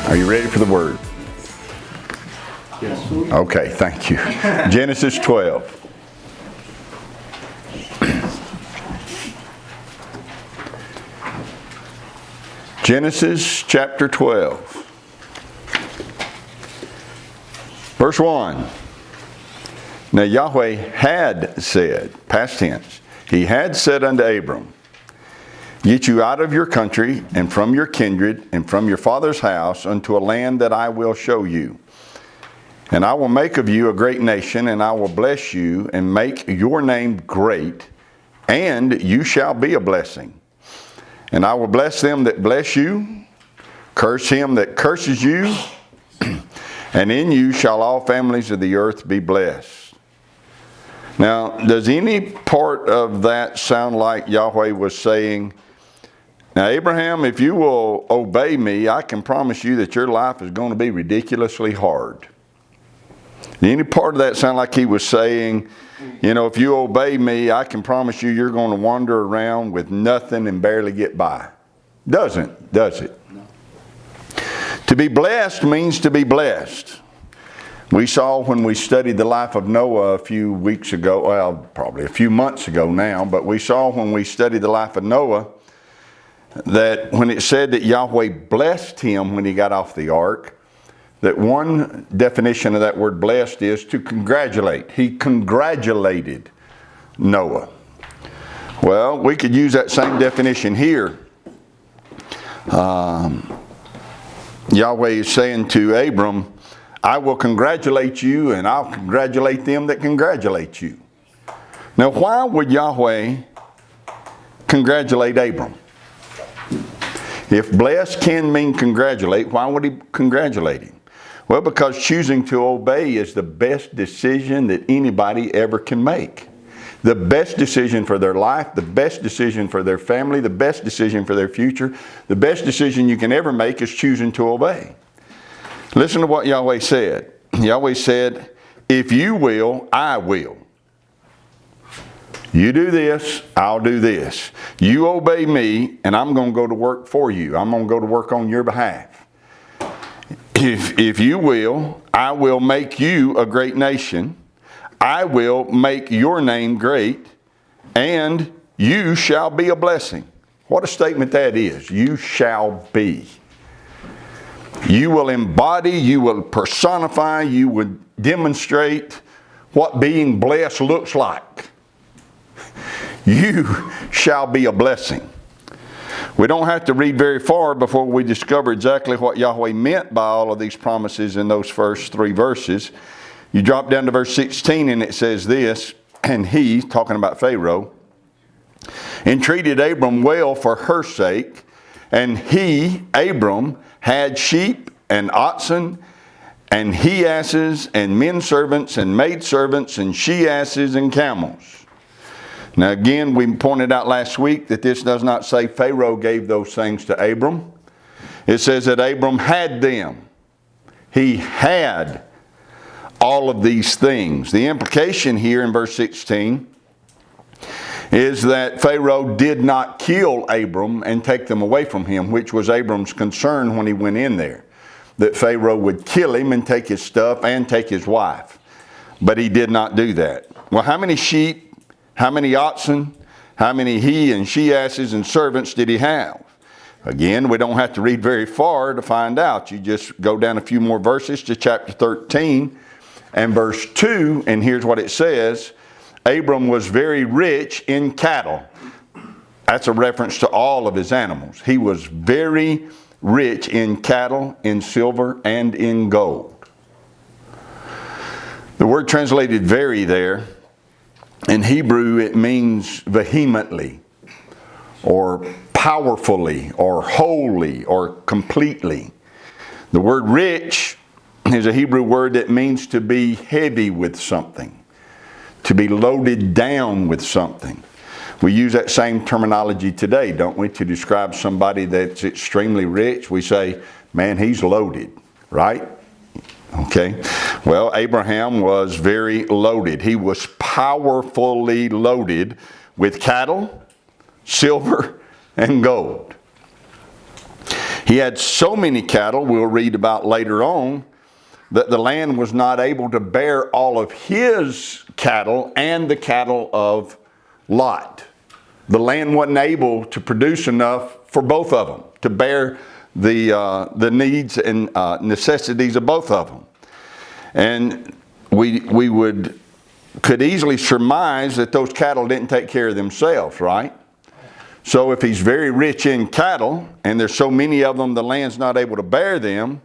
Are you ready for the word? Yes. Okay, thank you. Genesis 12. Genesis chapter 12. Verse 1. Now Yahweh had said, past tense, He had said unto Abram, Get you out of your country, and from your kindred, and from your father's house, unto a land that I will show you. And I will make of you a great nation, and I will bless you, and make your name great, and you shall be a blessing. And I will bless them that bless you, curse him that curses you, and in you shall all families of the earth be blessed. Now, does any part of that sound like Yahweh was saying, now, Abraham, if you will obey me, I can promise you that your life is going to be ridiculously hard. Any part of that sound like he was saying, if you obey me, I can promise you you're going to wander around with nothing and barely get by? Doesn't, does it? No. To be blessed means to be blessed. We saw when we studied the life of Noah a few weeks ago, well, probably a few months ago now, but we saw when we studied the life of Noah that when it said that Yahweh blessed him when he got off the ark, that one definition of that word blessed is to congratulate. He congratulated Noah. Well, we could use that same definition here. Yahweh is saying to Abram, I will congratulate you, and I'll congratulate them that congratulate you. Now, why would Yahweh congratulate Abram? If bless can mean congratulate, why would he congratulate him? Well, because choosing to obey is the best decision that anybody ever can make. The best decision for their life, the best decision for their family, the best decision for their future, the best decision you can ever make is choosing to obey. Listen to what Yahweh said. Yahweh said, if you will, I will. You do this, I'll do this. You obey me, and I'm going to go to work for you. I'm going to go to work on your behalf. If you will, I will make you a great nation. I will make your name great, and you shall be a blessing. What a statement that is. You shall be. You will embody, you will personify, you will demonstrate what being blessed looks like. You shall be a blessing. We don't have to read very far before we discover exactly what Yahweh meant by all of these promises in those first three verses. You drop down to verse 16 and it says this, and he, talking about Pharaoh, entreated Abram well for her sake, and he, Abram, had sheep and oxen and he asses and men servants and maid servants and she asses and camels. Now again, we pointed out last week that this does not say Pharaoh gave those things to Abram. It says that Abram had them. He had all of these things. The implication here in verse 16 is that Pharaoh did not kill Abram and take them away from him, which was Abram's concern when he went in there, that Pharaoh would kill him and take his stuff and take his wife. But he did not do that. Well, how many sheep, how many oxen, how many he and she asses and servants did he have? Again, we don't have to read very far to find out. You just go down a few more verses to chapter 13 and verse 2, and here's what it says. Abram was very rich in cattle. That's a reference to all of his animals. He was very rich in cattle, in silver, and in gold. The word translated very there, in Hebrew it means vehemently, or powerfully, or wholly, or completely. The word rich is a Hebrew word that means to be heavy with something, to be loaded down with something. We use that same terminology today, don't we, to describe somebody that's extremely rich. We say, man, he's loaded, right? Okay. Well, Abraham was very loaded. He was powerfully loaded with cattle, silver, and gold. He had so many cattle, we'll read about later on, that the land was not able to bear all of his cattle and the cattle of Lot. The land wasn't able to produce enough for both of them to bear the needs and necessities of both of them. And we could easily surmise that those cattle didn't take care of themselves, right? So if he's very rich in cattle and there's so many of them the land's not able to bear them,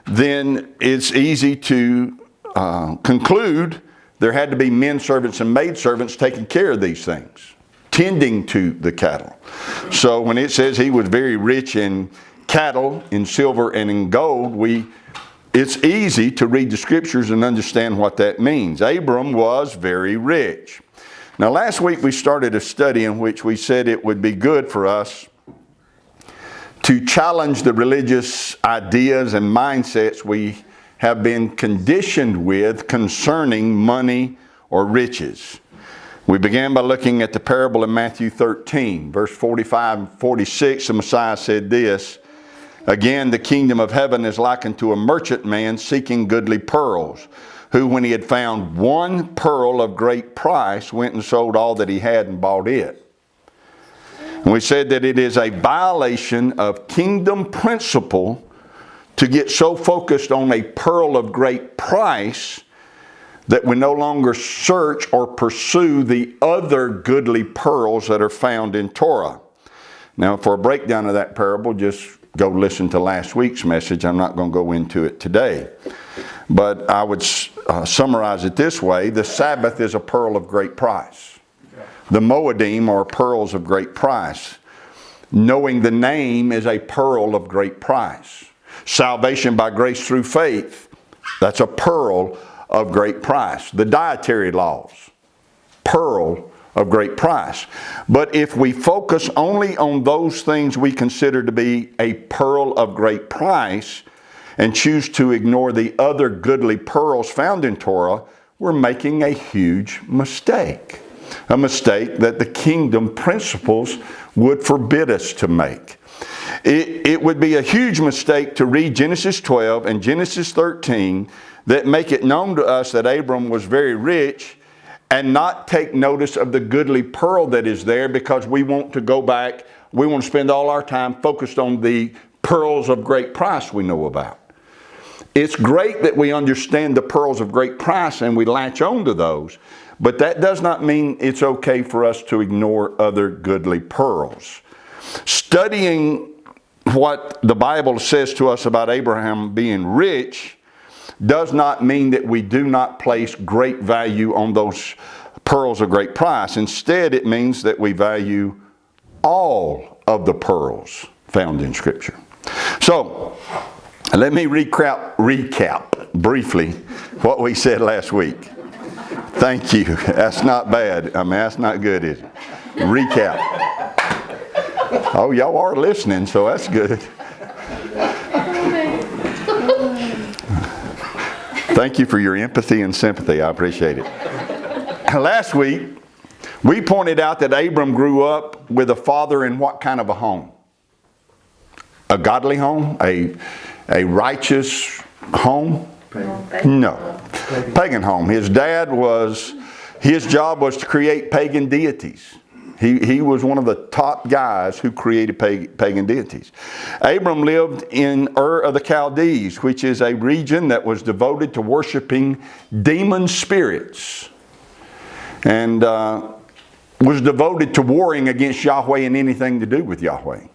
then it's easy to conclude there had to be men servants and maid servants taking care of these things, tending to the cattle. So when it says he was very rich in cattle, in silver and in gold, it's easy to read the scriptures and understand what that means. Abram was very rich. Now last week we started a study in which we said it would be good for us to challenge the religious ideas and mindsets we have been conditioned with concerning money or riches. We began by looking at the parable in Matthew 13, verse 45 and 46. The Messiah said this, "Again, the kingdom of heaven is likened to a merchant man seeking goodly pearls, who, when he had found one pearl of great price, went and sold all that he had and bought it." And we said that it is a violation of kingdom principle to get so focused on a pearl of great price that we no longer search or pursue the other goodly pearls that are found in Torah. Now, for a breakdown of that parable, just go listen to last week's message. I'm not going to go into it today. But I would summarize it this way. The Sabbath is a pearl of great price. The Moedim are pearls of great price. Knowing the name is a pearl of great price. Salvation by grace through faith, that's a pearl of great price. The dietary laws, pearl of great price. But if we focus only on those things we consider to be a pearl of great price and choose to ignore the other goodly pearls found in Torah, we're making a huge mistake. A mistake that the kingdom principles would forbid us to make. It would be a huge mistake to read Genesis 12 and Genesis 13 that make it known to us that Abram was very rich and not take notice of the goodly pearl that is there, because we want to go back, we want to spend all our time focused on the pearls of great price we know about. It's great that we understand the pearls of great price and we latch on to those, but that does not mean it's okay for us to ignore other goodly pearls. Studying what the Bible says to us about Abraham being rich does not mean that we do not place great value on those pearls of great price. Instead, it means that we value all of the pearls found in Scripture. So, let me recap briefly what we said last week. Thank you. That's not bad. I mean, that's not good, is it? Recap. Oh, y'all are listening, so that's good. Thank you for your empathy and sympathy. I appreciate it. Last week, we pointed out that Abram grew up with a father in what kind of a home? A godly home? A righteous home? No. Pagan home. His job was to create pagan deities. He was one of the top guys who created pagan deities. Abram lived in Ur of the Chaldees, which is a region that was devoted to worshiping demon spirits, and was devoted to warring against Yahweh and anything to do with Yahweh.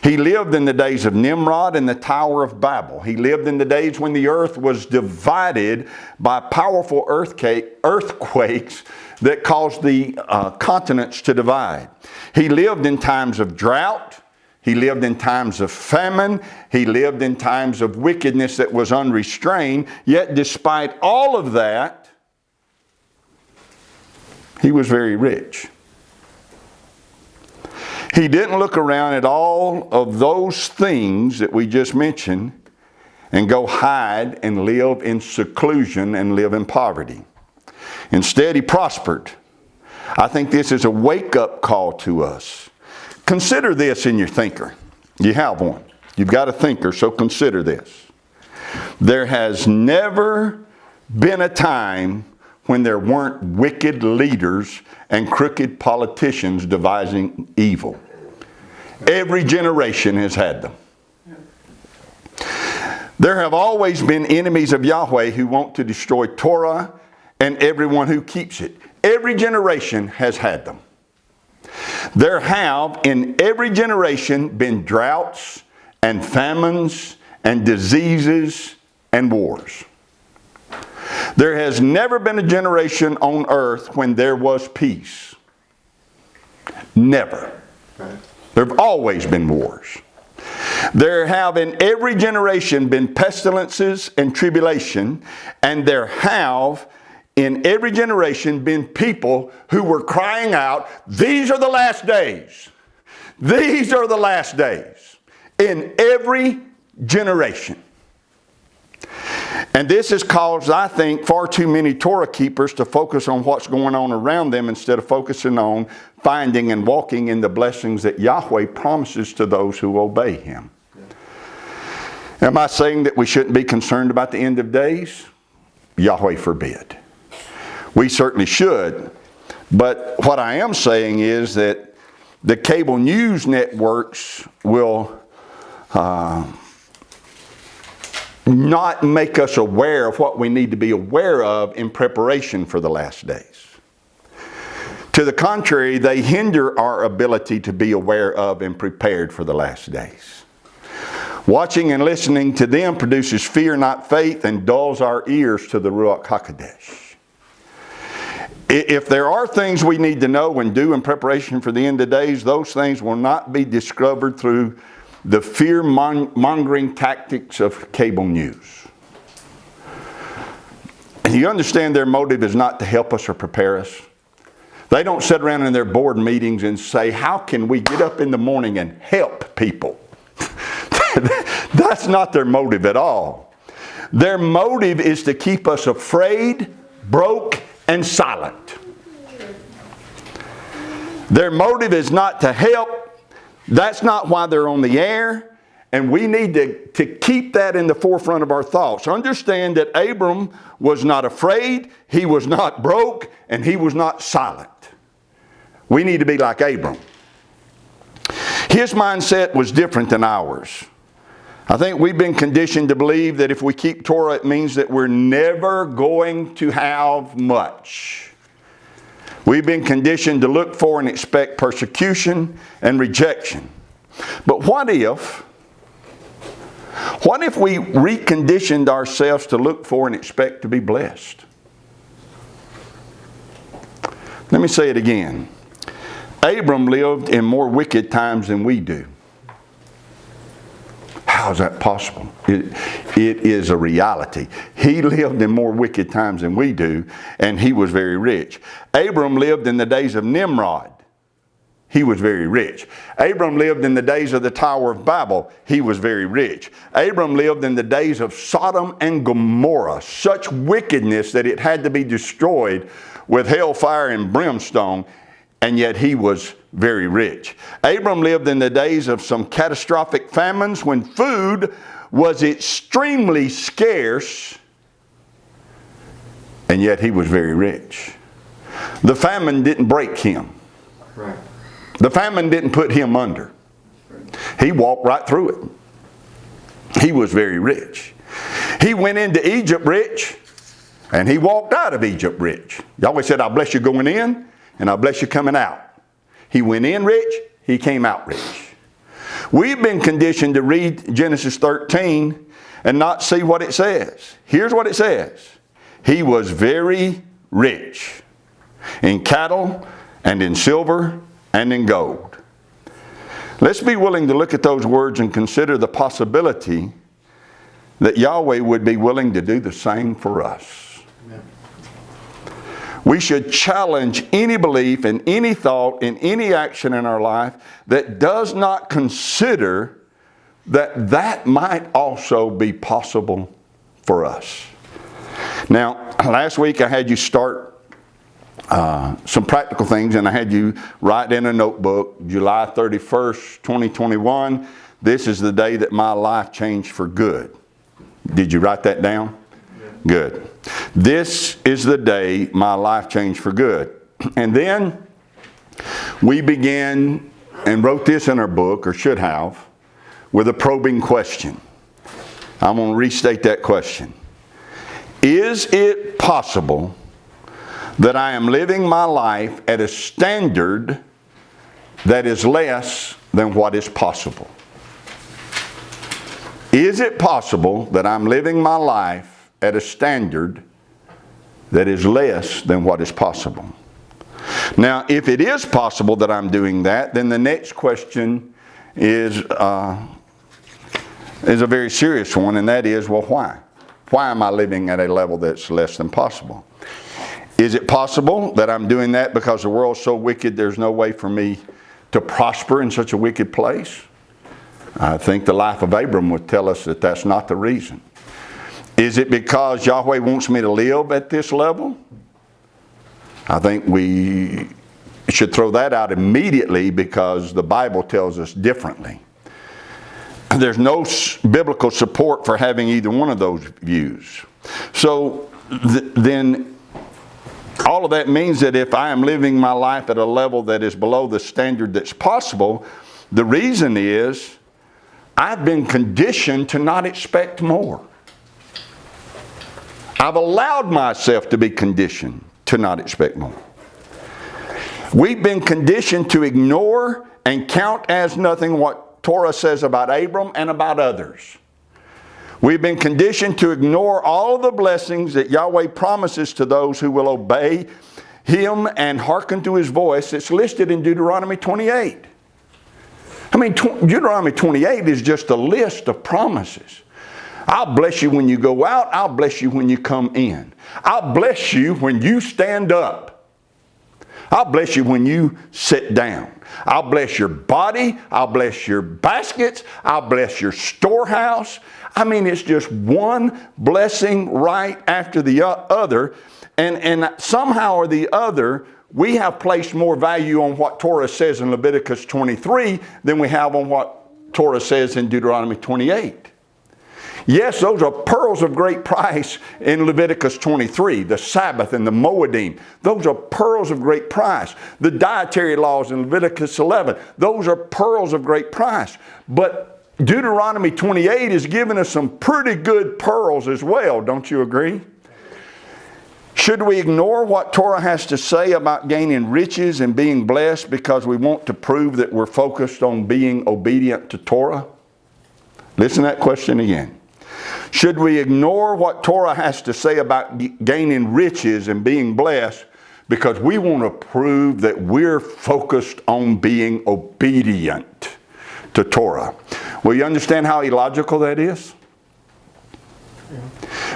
He lived in the days of Nimrod and the Tower of Babel. He lived in the days when the earth was divided by powerful earthquakes that caused the continents to divide. He lived in times of drought. He lived in times of famine. He lived in times of wickedness that was unrestrained. Yet despite all of that, he was very rich. He didn't look around at all of those things that we just mentioned and go hide and live in seclusion and live in poverty. Instead, he prospered. I think this is a wake-up call to us. Consider this in your thinker. You have one. You've got a thinker, so consider this. There has never been a time when there weren't wicked leaders and crooked politicians devising evil. Every generation has had them. There have always been enemies of Yahweh who want to destroy Torah and everyone who keeps it. Every generation has had them. There have in every generation been droughts and famines and diseases and wars. There has never been a generation on earth when there was peace. Never. There have always been wars. There have in every generation been pestilences and tribulation, and there have in every generation been people who were crying out, "These are the last days. These are the last days." In every generation. And this has caused, I think, far too many Torah keepers to focus on what's going on around them instead of focusing on finding and walking in the blessings that Yahweh promises to those who obey Him. Yeah. Am I saying that we shouldn't be concerned about the end of days? Yahweh forbid. We certainly should. But what I am saying is that the cable news networks will not make us aware of what we need to be aware of in preparation for the last days. To the contrary, they hinder our ability to be aware of and prepared for the last days. Watching and listening to them produces fear, not faith, and dulls our ears to the Ruach HaKodesh. If there are things we need to know and do in preparation for the end of days, those things will not be discovered through the fear-mongering tactics of cable news. And you understand their motive is not to help us or prepare us. They don't sit around in their board meetings and say, how can we get up in the morning and help people? That's not their motive at all. Their motive is to keep us afraid, broke, and silent. Their motive is not to help. That's not why they're on the air, and we need to keep that in the forefront of our thoughts. Understand that Abram was not afraid, he was not broke, and he was not silent. We need to be like Abram. His mindset was different than ours. I think we've been conditioned to believe that if we keep Torah, it means that we're never going to have much. We've been conditioned to look for and expect persecution and rejection. But what if we reconditioned ourselves to look for and expect to be blessed? Let me say it again. Abram lived in more wicked times than we do. How is that possible? It is a reality. He lived in more wicked times than we do, and he was very rich. Abram lived in the days of Nimrod. He was very rich. Abram lived in the days of the Tower of Babel. He was very rich. Abram lived in the days of Sodom and Gomorrah. Such wickedness that it had to be destroyed with hellfire and brimstone, and yet he was very rich. Abram lived in the days of some catastrophic famines when food was extremely scarce, and yet he was very rich. The famine didn't break him. Right. The famine didn't put him under. He walked right through it. He was very rich. He went into Egypt rich, and he walked out of Egypt rich. Yahweh said, I'll bless you going in, and I'll bless you coming out. He went in rich, he came out rich. We've been conditioned to read Genesis 13 and not see what it says. Here's what it says. He was very rich in cattle and in silver and in gold. Let's be willing to look at those words and consider the possibility that Yahweh would be willing to do the same for us. Amen. We should challenge any belief and any thought and any action in our life that does not consider that that might also be possible for us. Now, last week I had you start some practical things, and I had you write in a notebook, July 31st, 2021, this is the day that my life changed for good. Did you write that down? Yeah. Good. This is the day my life changed for good. And then we began and wrote this in our book, or should have, with a probing question. I'm going to restate that question. Is it possible that I am living my life at a standard that is less than what is possible? Is it possible that I'm living my life at a standard that is less than what is possible? Now, if it is possible that I'm doing that, then the next question is a very serious one, and that is, well, why? Why am I living at a level that's less than possible? Is it possible that I'm doing that because the world's so wicked there's no way for me to prosper in such a wicked place? I think the life of Abram would tell us that that's not the reason. Is it because Yahweh wants me to live at this level? I think we should throw that out immediately because the Bible tells us differently. There's no biblical support for having either one of those views. So then all of that means that if I am living my life at a level that is below the standard that's possible, the reason is I've been conditioned to not expect more. I've allowed myself to be conditioned to not expect more. We've been conditioned to ignore and count as nothing what Torah says about Abram and about others. We've been conditioned to ignore all of the blessings that Yahweh promises to those who will obey Him and hearken to His voice. It's listed in Deuteronomy 28. I mean, Deuteronomy 28 is just a list of promises. I'll bless you when you go out. I'll bless you when you come in. I'll bless you when you stand up. I'll bless you when you sit down. I'll bless your body. I'll bless your baskets. I'll bless your storehouse. I mean, it's just one blessing right after the other. And somehow or the other, we have placed more value on what Torah says in Leviticus 23 than we have on what Torah says in Deuteronomy 28. Yes, those are pearls of great price in Leviticus 23, the Sabbath and the Moedim. Those are pearls of great price. The dietary laws in Leviticus 11, those are pearls of great price. But Deuteronomy 28 is giving us some pretty good pearls as well, don't you agree? Should we ignore what Torah has to say about gaining riches and being blessed because we want to prove that we're focused on being obedient to Torah? Listen to that question again. Should we ignore what Torah has to say about gaining riches and being blessed because we want to prove that we're focused on being obedient to Torah? Well, you understand how illogical that is?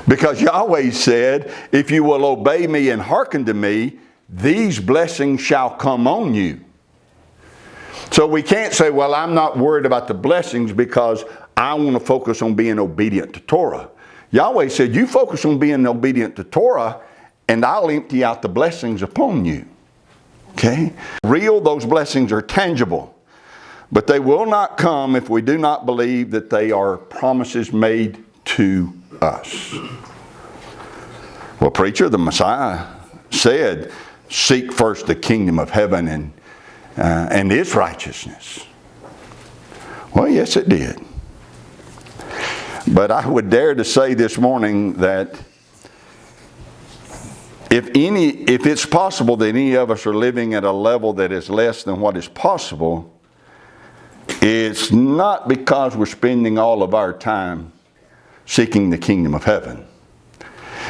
Because Yahweh said, if you will obey me and hearken to me, these blessings shall come on you. So we can't say, well, I'm not worried about the blessings because I want to focus on being obedient to Torah. Yahweh said, you focus on being obedient to Torah, and I'll empty out the blessings upon you. Okay? Real, those blessings are tangible. But they will not come if we do not believe that they are promises made to us. Well, preacher, the Messiah said, seek first the kingdom of heaven and His righteousness. Well, yes, it did. But I would dare to say this morning that if it's possible that any of us are living at a level that is less than what is possible, it's not because we're spending all of our time seeking the kingdom of heaven.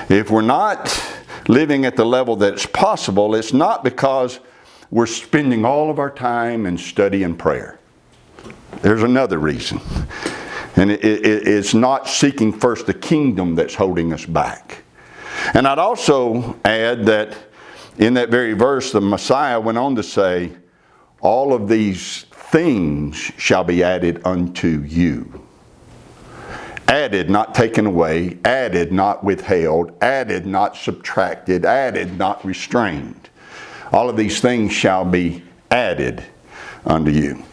If we're not living at the level that's possible, it's not because we're spending all of our time in study and prayer. There's another reason. And it's not seeking first the kingdom that's holding us back. And I'd also add that in that very verse, the Messiah went on to say, all of these things shall be added unto you. Added, not taken away. Added, not withheld. Added, not subtracted. Added, not restrained. All of these things shall be added unto you.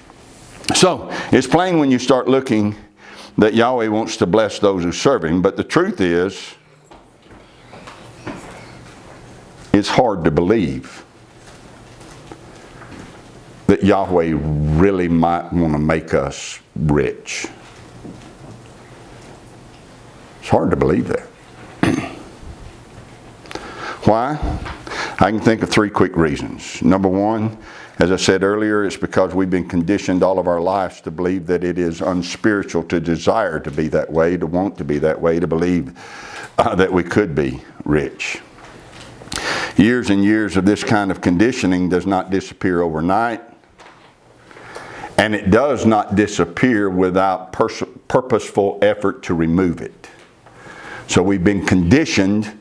So, it's plain when you start looking that Yahweh wants to bless those who serve Him. But the truth is, it's hard to believe that Yahweh really might want to make us rich. It's hard to believe that. Why? I can think of 3 quick reasons. Number one, as I said earlier, it's because we've been conditioned all of our lives to believe that it is unspiritual to desire to be that way, to want to be that way, to believe that we could be rich. Years and years of this kind of conditioning does not disappear overnight. And it does not disappear without purposeful effort to remove it. So we've been conditioned,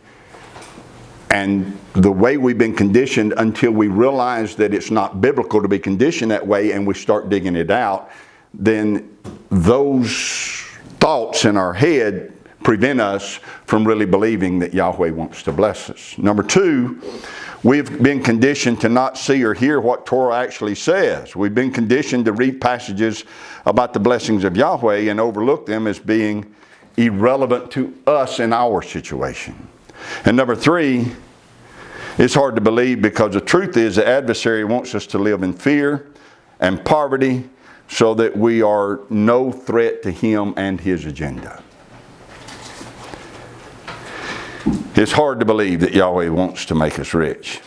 and the way we've been conditioned until we realize that it's not biblical to be conditioned that way and we start digging it out, then those thoughts in our head prevent us from really believing that Yahweh wants to bless us. Number two, we've been conditioned to not see or hear what Torah actually says. We've been conditioned to read passages about the blessings of Yahweh and overlook them as being irrelevant to us in our situation. And number three, it's hard to believe because the truth is the adversary wants us to live in fear and poverty so that we are no threat to him and his agenda. It's hard to believe that Yahweh wants to make us rich.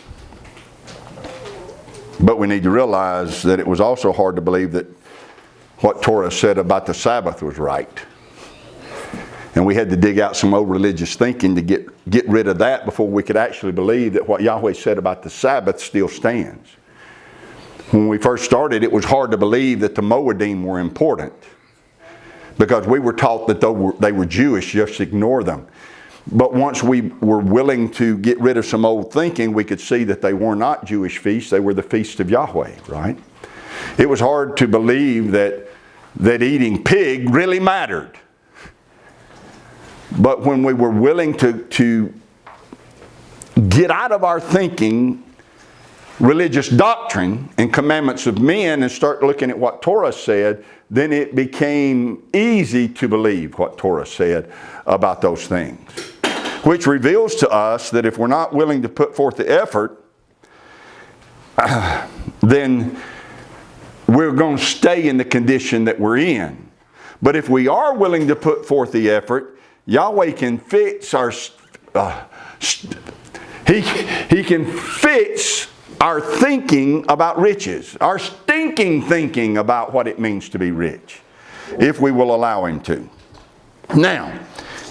But we need to realize that it was also hard to believe that what Torah said about the Sabbath was right. And we had to dig out some old religious thinking to get rid of that before we could actually believe that what Yahweh said about the Sabbath still stands. When we first started, it was hard to believe that the Moedim were important because we were taught that they were Jewish, just ignore them. But once we were willing to get rid of some old thinking, we could see that they were not Jewish feasts, they were the feast of Yahweh, right? It was hard to believe that eating pig really mattered. But when we were willing to get out of our thinking religious doctrine and commandments of men and start looking at what Torah said, then it became easy to believe what Torah said about those things. Which reveals to us that if we're not willing to put forth the effort, then we're going to stay in the condition that we're in. But if we are willing to put forth the effort, Yahweh can fix our He can fix our thinking about riches, our stinking thinking about what it means to be rich, if we will allow Him to. Now,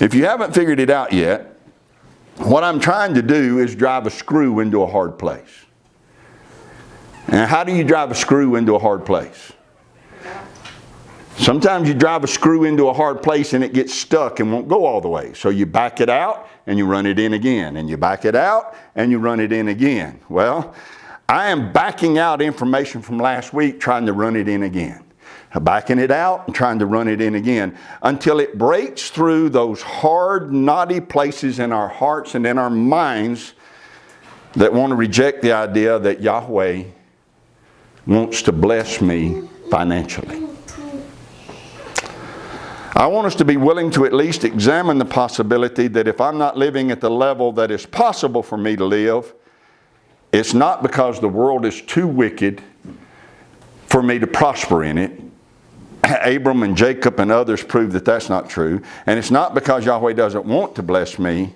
if you haven't figured it out yet, what I'm trying to do is drive a screw into a hard place. And how do you drive a screw into a hard place? Sometimes you drive a screw into a hard place and it gets stuck and won't go all the way. So you back it out and you run it in again. And you back it out and you run it in again. Well, I am backing out information from last week trying to run it in again. Backing it out and trying to run it in again until it breaks through those hard, knotty places in our hearts and in our minds that want to reject the idea that Yahweh wants to bless me financially. I want us to be willing to at least examine the possibility that if I'm not living at the level that is possible for me to live, it's not because the world is too wicked for me to prosper in it. Abram and Jacob and others prove that that's not true. And it's not because Yahweh doesn't want to bless me.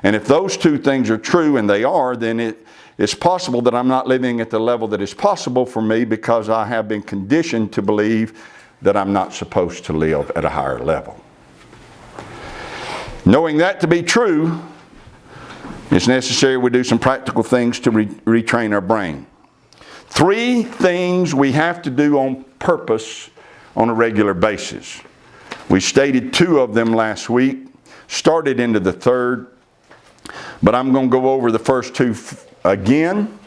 And if those two things are true, and they are, then it's possible that I'm not living at the level that is possible for me because I have been conditioned to believe that I'm not supposed to live at a higher level. Knowing that to be true, it's necessary we do some practical things to retrain our brain. 3 things we have to do on purpose on a regular basis. We stated 2 of them last week, started into the 3rd, but I'm going to go over the first 2 again,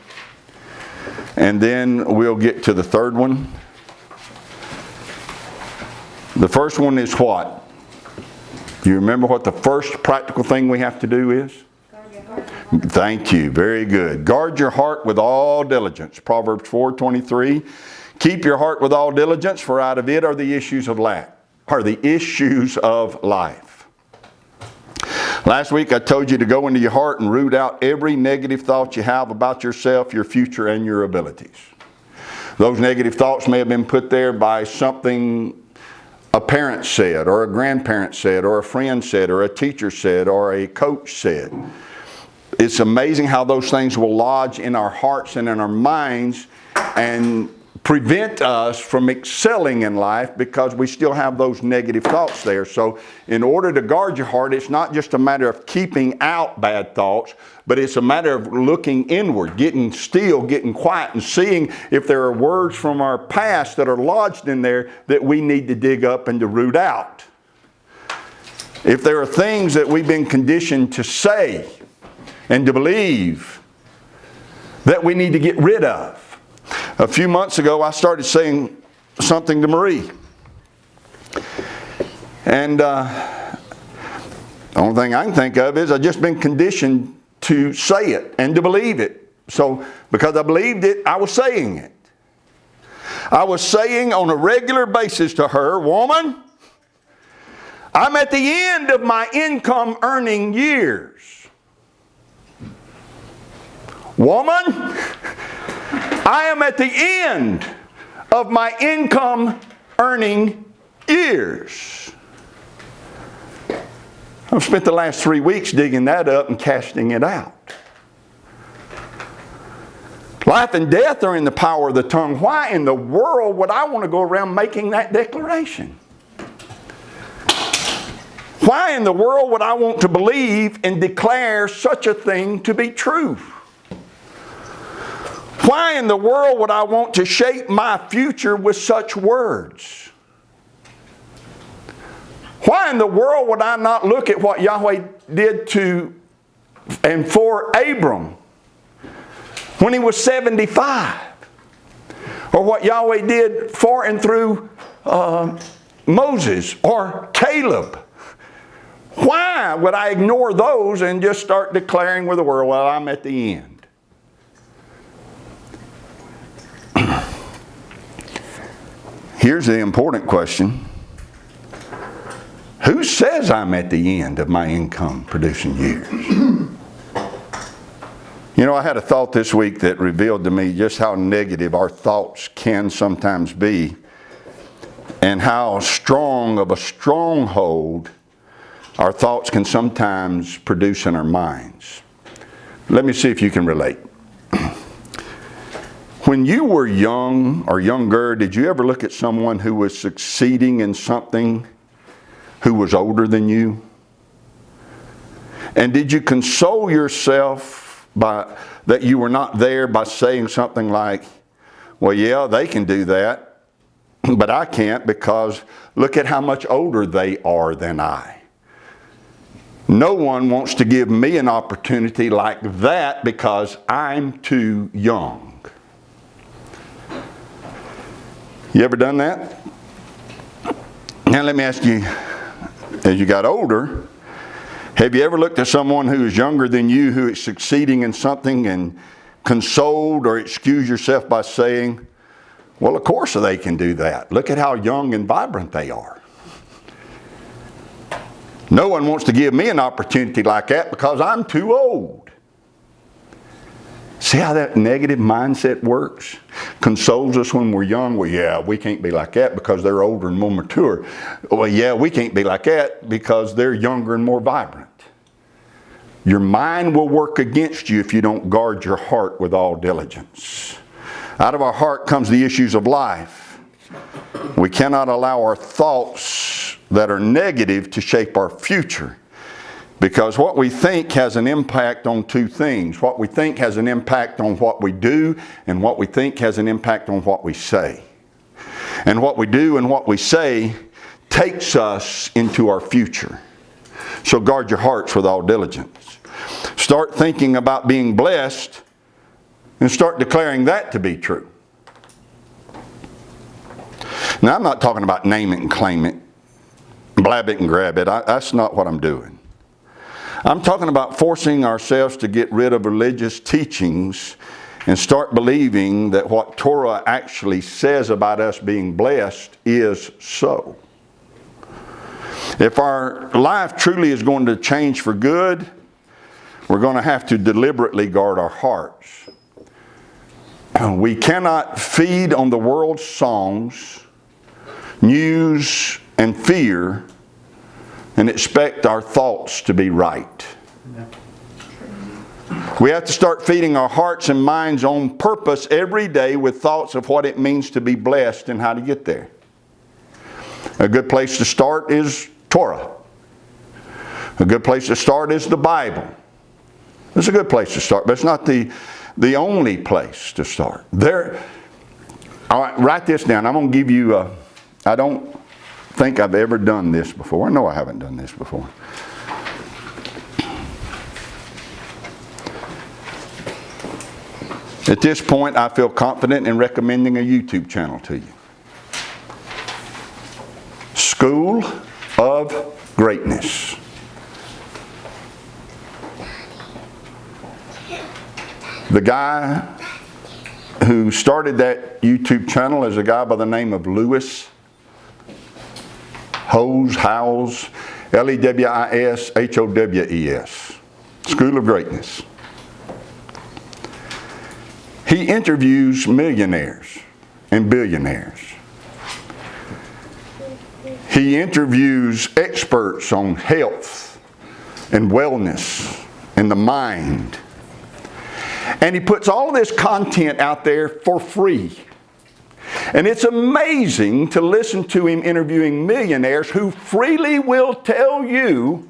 and then we'll get to the 3rd one. The first one is what? Do you remember what the first practical thing we have to do is? Thank you. Very good. Guard your heart with all diligence. Proverbs 4:23. Keep your heart with all diligence, for out of it are the issues of life. Last week I told you to go into your heart and root out every negative thought you have about yourself, your future, and your abilities. Those negative thoughts may have been put there by something a parent said, or a grandparent said, or a friend said, or a teacher said, or a coach said. It's amazing how those things will lodge in our hearts and in our minds and prevent us from excelling in life because we still have those negative thoughts there. So in order to guard your heart, it's not just a matter of keeping out bad thoughts, but it's a matter of looking inward, getting still, getting quiet, and seeing if there are words from our past that are lodged in there that we need to dig up and to root out. If there are things that we've been conditioned to say and to believe that we need to get rid of. A few months ago, I started saying something to Marie. And the only thing I can think of is I've just been conditioned to say it and to believe it. So because I believed it, I was saying it. I was saying on a regular basis to her, woman, I'm at the end of my income earning years. Woman, I am at the end of my income earning years. I've spent the last 3 weeks digging that up and casting it out. Life and death are in the power of the tongue. Why in the world would I want to go around making that declaration? Why in the world would I want to believe and declare such a thing to be true? Why in the world would I want to shape my future with such words? Why in the world would I not look at what Yahweh did to and for Abram when he was 75? Or what Yahweh did for and through Moses or Caleb? Why would I ignore those and just start declaring with the world, well, I'm at the end? Here's the important question. Who says I'm at the end of my income producing years? You know, I had a thought this week that revealed to me just how negative our thoughts can sometimes be and how strong of a stronghold our thoughts can sometimes produce in our minds. Let me see if you can relate. When you were young or younger, did you ever look at someone who was succeeding in something who was older than you? And did you console yourself that you were not there by saying something like, well, yeah, they can do that, but I can't because look at how much older they are than I. No one wants to give me an opportunity like that because I'm too young. You ever done that? Now let me ask you, as you got older, have you ever looked at someone who is younger than you who is succeeding in something and consoled or excused yourself by saying, well, of course they can do that. Look at how young and vibrant they are. No one wants to give me an opportunity like that because I'm too old. See how that negative mindset works? Consoles us when we're young. Well, yeah, we can't be like that because they're older and more mature. Well, yeah, we can't be like that because they're younger and more vibrant. Your mind will work against you if you don't guard your heart with all diligence. Out of our heart comes the issues of life. We cannot allow our thoughts that are negative to shape our future. Because what we think has an impact on two things. What we think has an impact on what we do, and what we think has an impact on what we say. And what we do and what we say takes us into our future. So guard your hearts with all diligence. Start thinking about being blessed and start declaring that to be true. Now, I'm not talking about name it and claim it, blab it and grab it. That's not what I'm doing. I'm talking about forcing ourselves to get rid of religious teachings and start believing that what Torah actually says about us being blessed is so. If our life truly is going to change for good, we're going to have to deliberately guard our hearts. We cannot feed on the world's songs, news, and fear and expect our thoughts to be right. We have to start feeding our hearts and minds on purpose every day with thoughts of what it means to be blessed and how to get there. A good place to start is Torah. A good place to start is the Bible. It's a good place to start, but it's not the only place to start. All right, write this down. I'm going to give you I don't think I've ever done this before. No, I haven't done this before. At this point, I feel confident in recommending a YouTube channel to you. School of Greatness. The guy who started that YouTube channel is a guy by the name of Lewis Howes, Lewishowes. School of Greatness. He interviews millionaires and billionaires. He interviews experts on health and wellness and the mind. And he puts all of this content out there for free. And it's amazing to listen to him interviewing millionaires who freely will tell you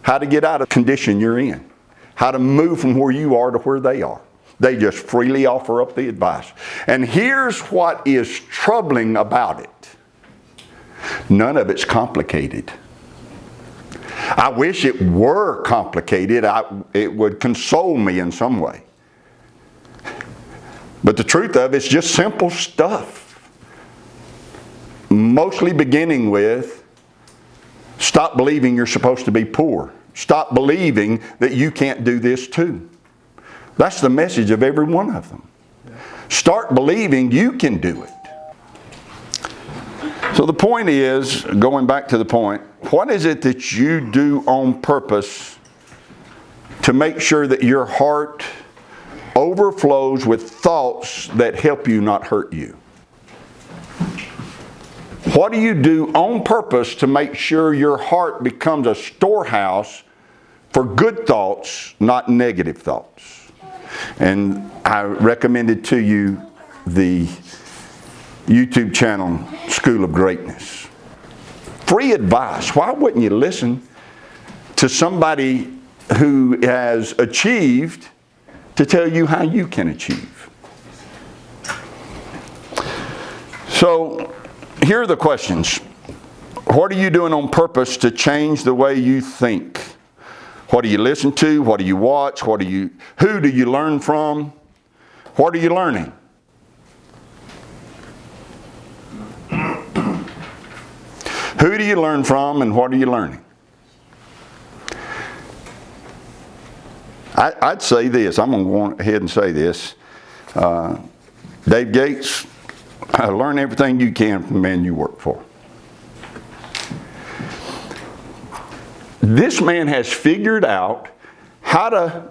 how to get out of the condition you're in, how to move from where you are to where they are. They just freely offer up the advice. And here's what is troubling about it. None of it's complicated. I wish it were complicated. It would console me in some way. But the truth of it's just simple stuff. Mostly beginning with, stop believing you're supposed to be poor. Stop believing that you can't do this too. That's the message of every one of them. Start believing you can do it. So the point is, going back to the point, what is it that you do on purpose to make sure that your heart overflows with thoughts that help you, not hurt you? What do you do on purpose to make sure your heart becomes a storehouse for good thoughts, not negative thoughts? And I recommended to you the YouTube channel, School of Greatness. Free advice. Why wouldn't you listen to somebody who has achieved to tell you how you can achieve? So, here are the questions. What are you doing on purpose to change the way you think? What do you listen to? What do you watch? Who do you learn from? What are you learning? Who do you learn from and what are you learning? I'd say this. I'm going to go ahead and say this. Dave Gates, learn everything you can from the man you work for. This man has figured out how to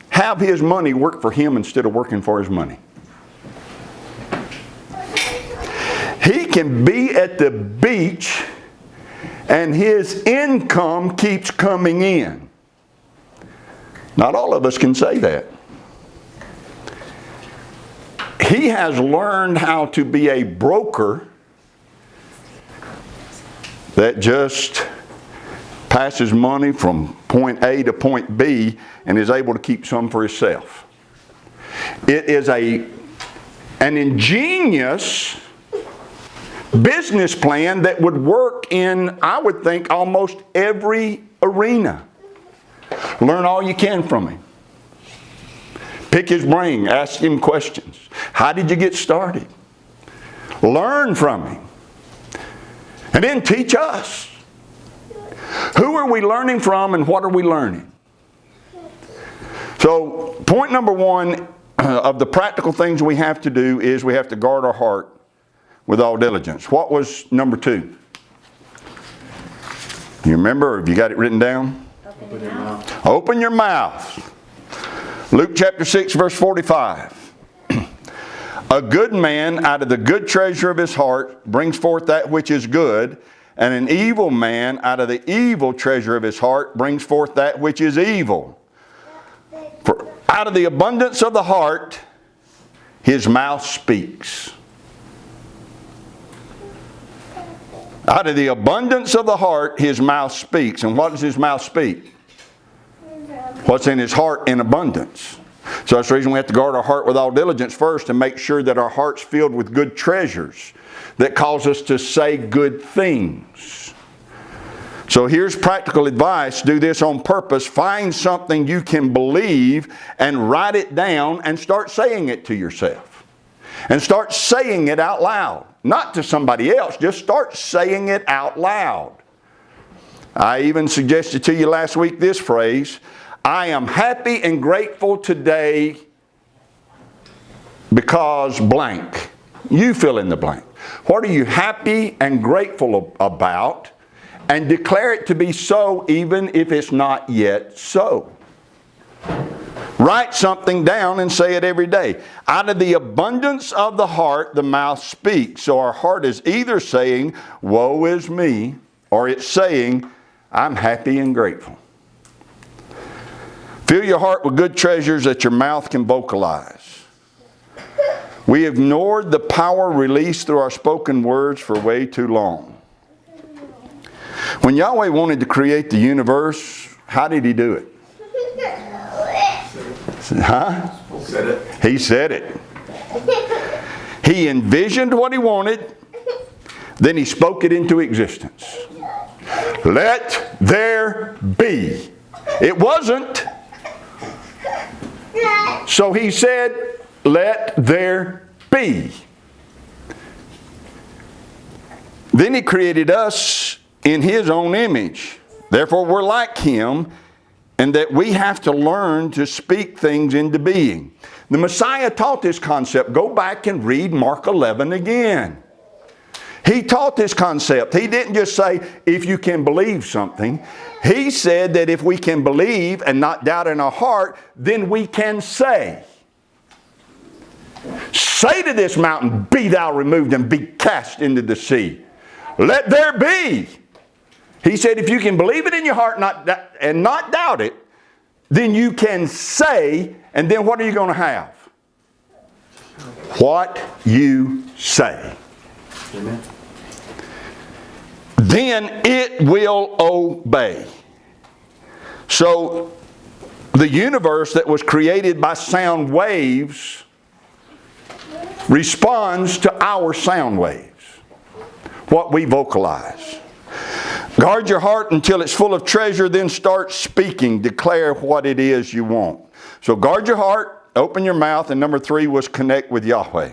have his money work for him instead of working for his money. He can be at the beach and his income keeps coming in. Not all of us can say that. He has learned how to be a broker that just passes money from point A to point B and is able to keep some for himself. It is an ingenious business plan that would work in, I would think, almost every arena. Learn all you can from him. Pick his brain, ask him questions. How did you get started? Learn from him. And then teach us. Who are we learning from and what are we learning? So, point number one of the practical things we have to do is we have to guard our heart with all diligence. What was number two? You remember, or have you got it written down? Open your mouth. Open your mouth. Luke chapter 6, verse 45. A good man out of the good treasure of his heart brings forth that which is good, and an evil man out of the evil treasure of his heart brings forth that which is evil. For out of the abundance of the heart, his mouth speaks. Out of the abundance of the heart, his mouth speaks. And what does his mouth speak? What's in his heart in abundance. So that's the reason we have to guard our heart with all diligence first and make sure that our heart's filled with good treasures that cause us to say good things. So here's practical advice. Do this on purpose. Find something you can believe and write it down and start saying it to yourself. And start saying it out loud. Not to somebody else, just start saying it out loud. I even suggested to you last week this phrase, I am happy and grateful today because blank. You fill in the blank. What are you happy and grateful about? And declare it to be so even if it's not yet so. Write something down and say it every day. Out of the abundance of the heart, the mouth speaks. So our heart is either saying, woe is me, or it's saying, I'm happy and grateful. Fill your heart with good treasures that your mouth can vocalize. We ignored the power released through our spoken words for way too long. When Yahweh wanted to create the universe, how did He do it? Huh? Said it. He said it. He envisioned what He wanted, then He spoke it into existence. Let there be. It wasn't. So He said, let there be. Then He created us in His own image. Therefore, we're like Him, and that we have to learn to speak things into being. The Messiah taught this concept. Go back and read Mark 11 again. He taught this concept. He didn't just say, if you can believe something. He said that if we can believe and not doubt in our heart, then we can say. Say to this mountain, be thou removed and be cast into the sea. Let there be. He said if you can believe it in your heart and not doubt it, then you can say, and then what are you going to have? What you say. Amen. Then it will obey. So the universe that was created by sound waves responds to our sound waves, what we vocalize. Guard your heart until it's full of treasure, then start speaking. Declare what it is you want. So guard your heart, open your mouth, and number 3 was connect with Yahweh.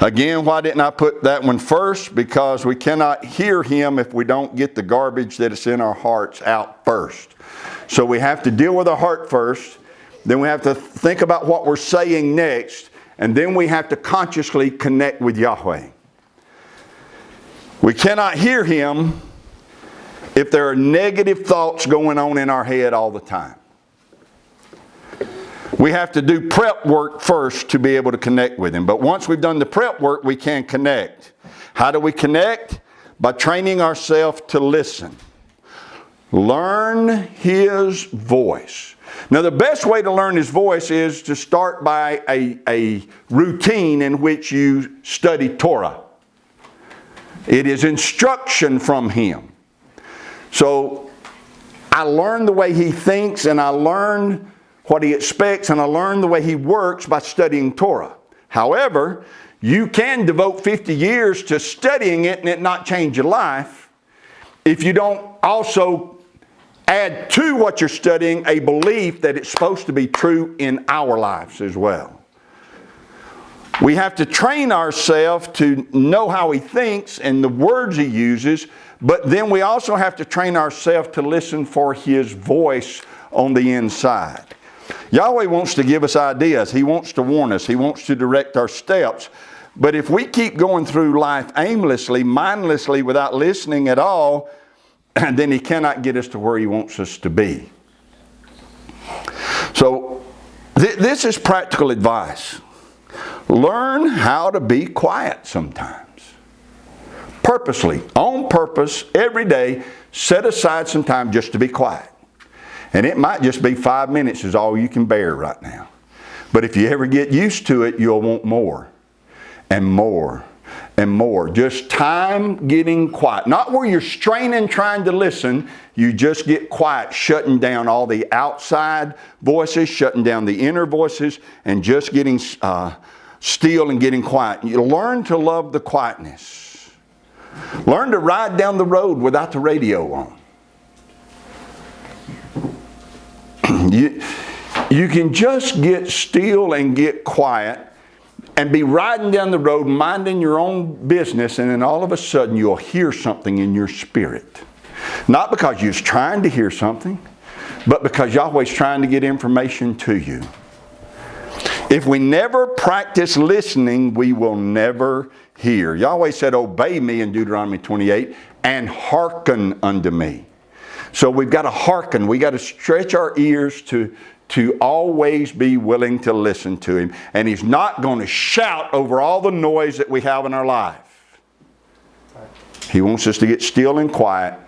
Again, why didn't I put that one first? Because we cannot hear Him if we don't get the garbage that is in our hearts out first. So we have to deal with our heart first, then we have to think about what we're saying next, and then we have to consciously connect with Yahweh. We cannot hear Him if there are negative thoughts going on in our head all the time. We have to do prep work first to be able to connect with Him. But once we've done the prep work, we can connect. How do we connect? By training ourselves to listen. Learn His voice. Now the best way to learn His voice is to start by a routine in which you study Torah. It is instruction from Him. So I learn the way He thinks, and I learn what He expects, and I learn the way He works by studying Torah. However, you can devote 50 years to studying it and it not change your life if you don't also add to what you're studying a belief that it's supposed to be true in our lives as well. We have to train ourselves to know how He thinks and the words He uses, but then we also have to train ourselves to listen for His voice on the inside. Yahweh wants to give us ideas. He wants to warn us. He wants to direct our steps. But if we keep going through life aimlessly, mindlessly, without listening at all, then He cannot get us to where He wants us to be. So this is practical advice. Learn how to be quiet sometimes. Purposely, on purpose, every day, set aside some time just to be quiet. And it might just be 5 minutes is all you can bear right now. But if you ever get used to it, you'll want more and more and more. Just time getting quiet. Not where you're straining trying to listen. You just get quiet, shutting down all the outside voices, shutting down the inner voices, and just getting still and getting quiet. You learn to love the quietness. Learn to ride down the road without the radio on. You can just get still and get quiet and be riding down the road, minding your own business, and then all of a sudden you'll hear something in your spirit. Not because you're trying to hear something, but because Yahweh's trying to get information to you. If we never practice listening, we will never hear. Yahweh said, obey me in Deuteronomy 28 and hearken unto me. So we've got to hearken. We've got to stretch our ears to always be willing to listen to Him. And He's not going to shout over all the noise that we have in our life. He wants us to get still and quiet,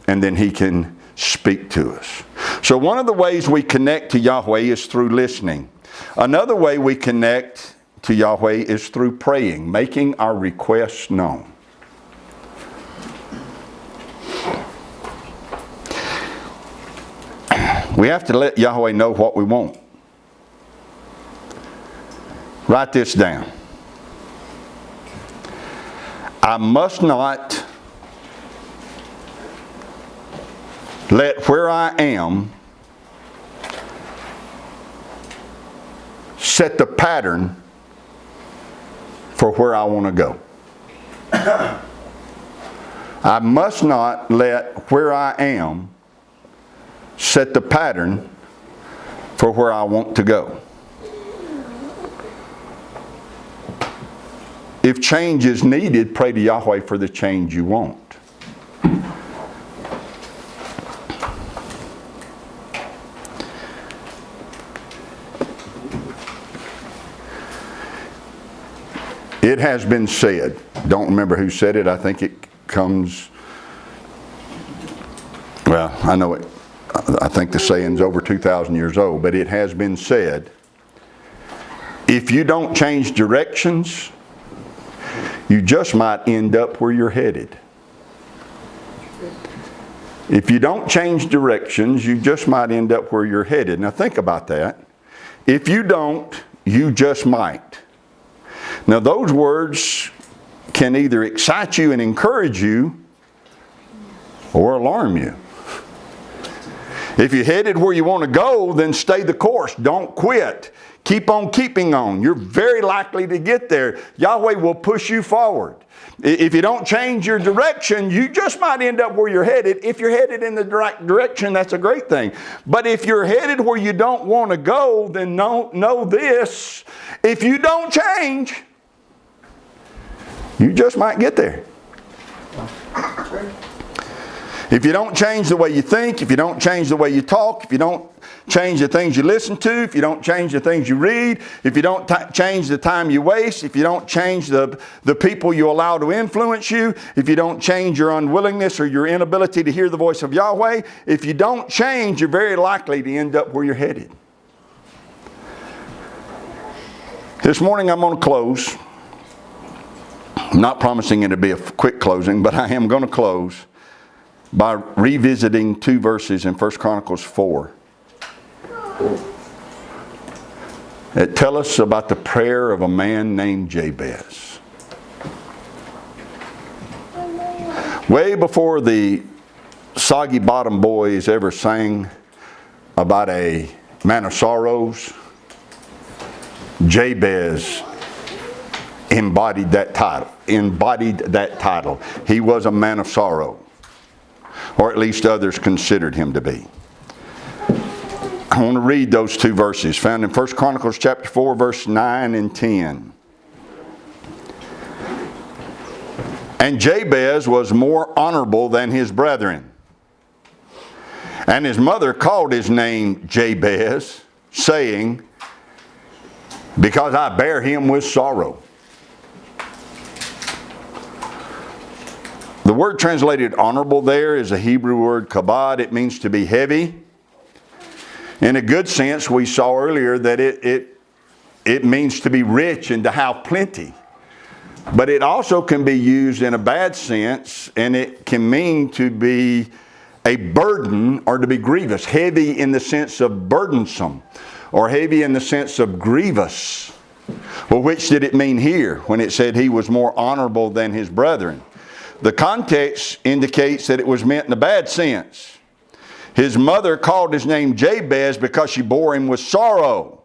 and then He can speak to us. So one of the ways we connect to Yahweh is through listening. Another way we connect to Yahweh is through praying, making our requests known. We have to let Yahweh know what we want. Write this down. I must not let where I am set the pattern for where I want to go. I must not let where I am set the pattern for where I want to go. If change is needed, pray to Yahweh for the change you want. It has been said, don't remember who said it, I think it comes, well, I think the saying's over 2,000 years old, but it has been said, if you don't change directions, you just might end up where you're headed. If you don't change directions, you just might end up where you're headed. Now think about that. If you don't, you just might. Now those words can either excite you and encourage you or alarm you. If you're headed where you want to go, then stay the course. Don't quit. Keep on keeping on. You're very likely to get there. Yahweh will push you forward. If you don't change your direction, you just might end up where you're headed. If you're headed in the right direction, that's a great thing. But if you're headed where you don't want to go, then know this. If you don't change, you just might get there. If you don't change the way you think, if you don't change the way you talk, if you don't change the things you listen to, if you don't change the things you read, if you don't change the time you waste, if you don't change the people you allow to influence you, if you don't change your unwillingness or your inability to hear the voice of Yahweh, if you don't change, you're very likely to end up where you're headed. This morning I'm going to close. I'm not promising it to be a quick closing, but I am going to close by revisiting 2 verses in 1 Chronicles 4. That tell us about the prayer of a man named Jabez. Way before the Soggy Bottom Boys ever sang about a man of sorrows, Jabez embodied that title. He was a man of sorrow, or at least others considered him to be. I want to read those two verses found in 1 Chronicles chapter 4, verse 9 and 10. And Jabez was more honorable than his brethren. And his mother called his name Jabez, saying, because I bear him with sorrow. The word translated honorable there is a Hebrew word kabod. It means to be heavy. In a good sense, we saw earlier that it means to be rich and to have plenty. But it also can be used in a bad sense, and it can mean to be a burden or to be grievous. Heavy in the sense of burdensome, or heavy in the sense of grievous. Well, which did it mean here when it said he was more honorable than his brethren? The context indicates that it was meant in a bad sense. His mother called his name Jabez because she bore him with sorrow.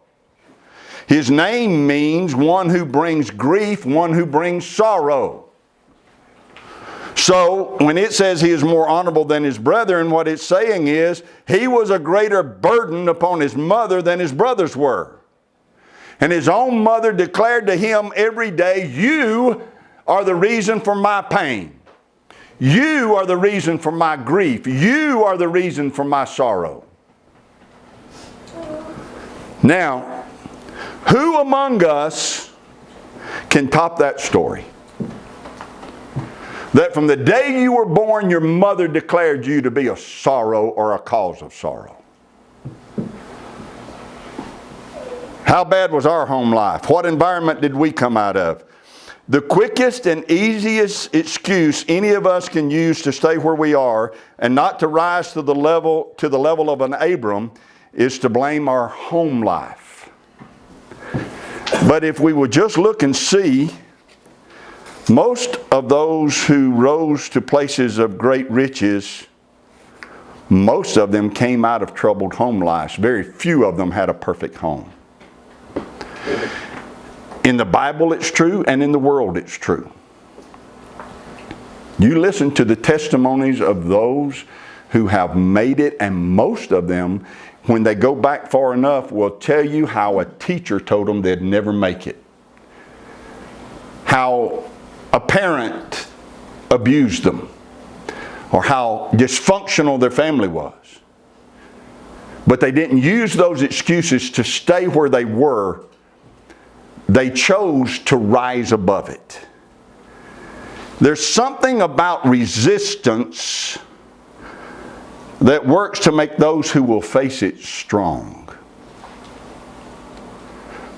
His name means one who brings grief, one who brings sorrow. So, when it says he is more honorable than his brethren, what it's saying is he was a greater burden upon his mother than his brothers were. And his own mother declared to him every day, you are the reason for my pain. You are the reason for my grief. You are the reason for my sorrow. Now, who among us can top that story? That from the day you were born, your mother declared you to be a sorrow or a cause of sorrow. How bad was our home life? What environment did we come out of? The quickest and easiest excuse any of us can use to stay where we are and not to rise to the level of an Abram is to blame our home life. But if we would just look and see, most of those who rose to places of great riches, most of them came out of troubled home lives. Very few of them had a perfect home. In the Bible it's true, and in the world it's true. You listen to the testimonies of those who have made it, and most of them, when they go back far enough, will tell you how a teacher told them they'd never make it. How a parent abused them, or how dysfunctional their family was. But they didn't use those excuses to stay where they were. They chose to rise above it. There's something about resistance that works to make those who will face it strong.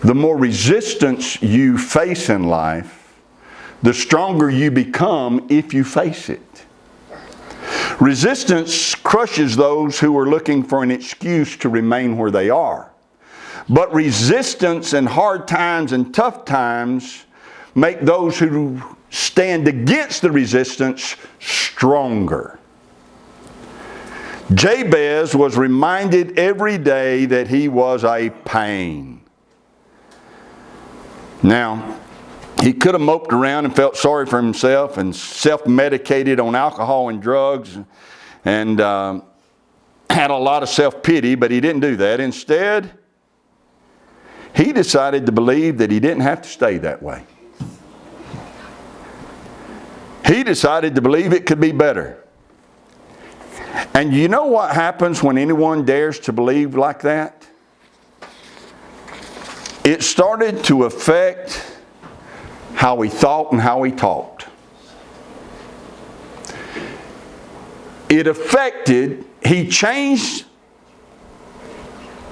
The more resistance you face in life, the stronger you become if you face it. Resistance crushes those who are looking for an excuse to remain where they are. But resistance and hard times and tough times make those who stand against the resistance stronger. Jabez was reminded every day that he was a pain. Now, he could have moped around and felt sorry for himself and self-medicated on alcohol and drugs and had a lot of self-pity, but he didn't do that. Instead, he decided to believe that he didn't have to stay that way. He decided to believe it could be better. And you know what happens when anyone dares to believe like that? It started to affect how he thought and how he talked. It affected, he changed,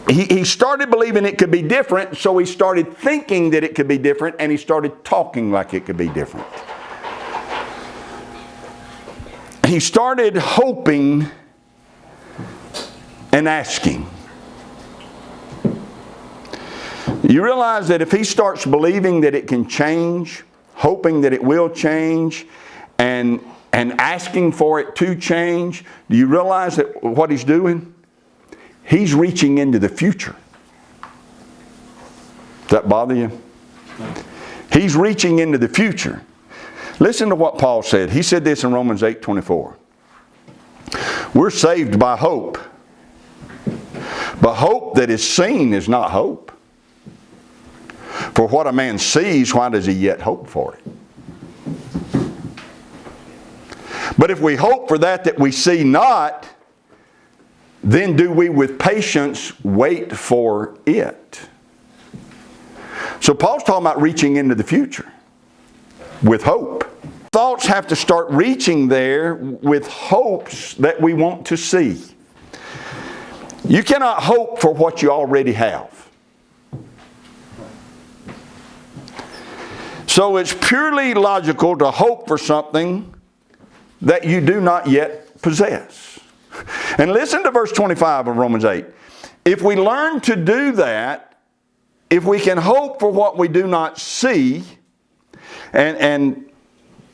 he started believing it could be different, so he started thinking that it could be different, and he started talking like it could be different. He started hoping and asking. You realize that if he starts believing that it can change, hoping that it will change, and asking for it to change, do you realize that what he's doing? He's reaching into the future. Does that bother you? He's reaching into the future. Listen to what Paul said. He said this in Romans 8:24. We're saved by hope. But hope that is seen is not hope. For what a man sees, why does he yet hope for it? But if we hope for that we see not, then do we with patience wait for it. So Paul's talking about reaching into the future with hope. Thoughts have to start reaching there with hopes that we want to see. You cannot hope for what you already have. So it's purely logical to hope for something that you do not yet possess. And listen to verse 25 of Romans 8. If we learn to do that, if we can hope for what we do not see, and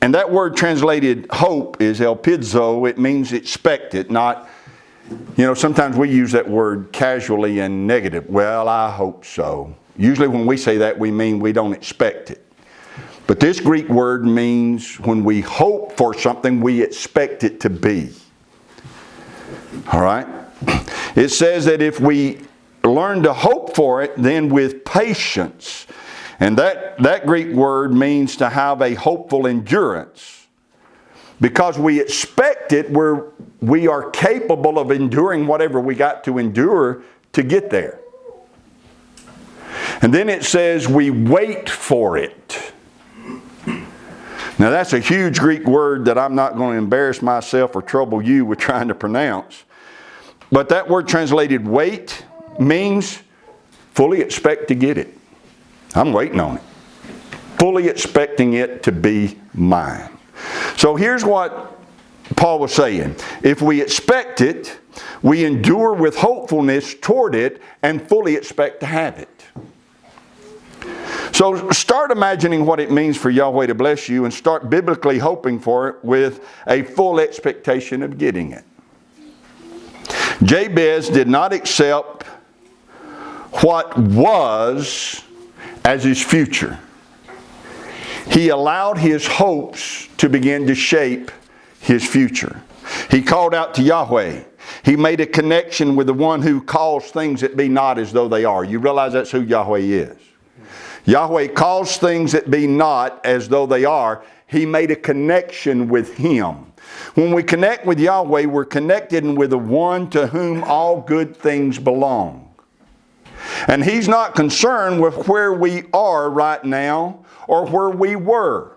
that word translated hope is elpidzo, it means expect it, not, sometimes we use that word casually and negative. Well, I hope so. Usually when we say that, we mean we don't expect it. But this Greek word means when we hope for something, we expect it to be. All right? It says that if we learn to hope for it, then with patience. And that Greek word means to have a hopeful endurance. Because we expect it, we are capable of enduring whatever we got to endure to get there. And then it says we wait for it. Now that's a huge Greek word that I'm not going to embarrass myself or trouble you with trying to pronounce. But that word translated wait means fully expect to get it. I'm waiting on it. Fully expecting it to be mine. So here's what Paul was saying. If we expect it, we endure with hopefulness toward it and fully expect to have it. So start imagining what it means for Yahweh to bless you and start biblically hoping for it with a full expectation of getting it. Jabez did not accept what was as his future. He allowed his hopes to begin to shape his future. He called out to Yahweh. He made a connection with the one who calls things that be not as though they are. You realize that's who Yahweh is. Yahweh calls things that be not as though they are. He made a connection with Him. When we connect with Yahweh, we're connected with the one to whom all good things belong. And He's not concerned with where we are right now or where we were.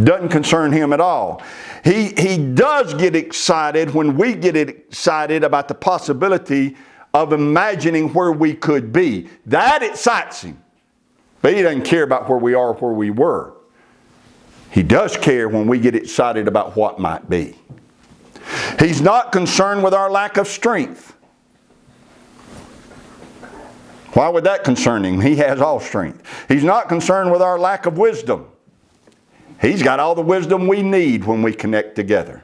Doesn't concern Him at all. He does get excited when we get excited about the possibility of imagining where we could be. That excites Him. But He doesn't care about where we are or where we were. He does care when we get excited about what might be. He's not concerned with our lack of strength. Why would that concern Him? He has all strength. He's not concerned with our lack of wisdom. He's got all the wisdom we need when we connect together.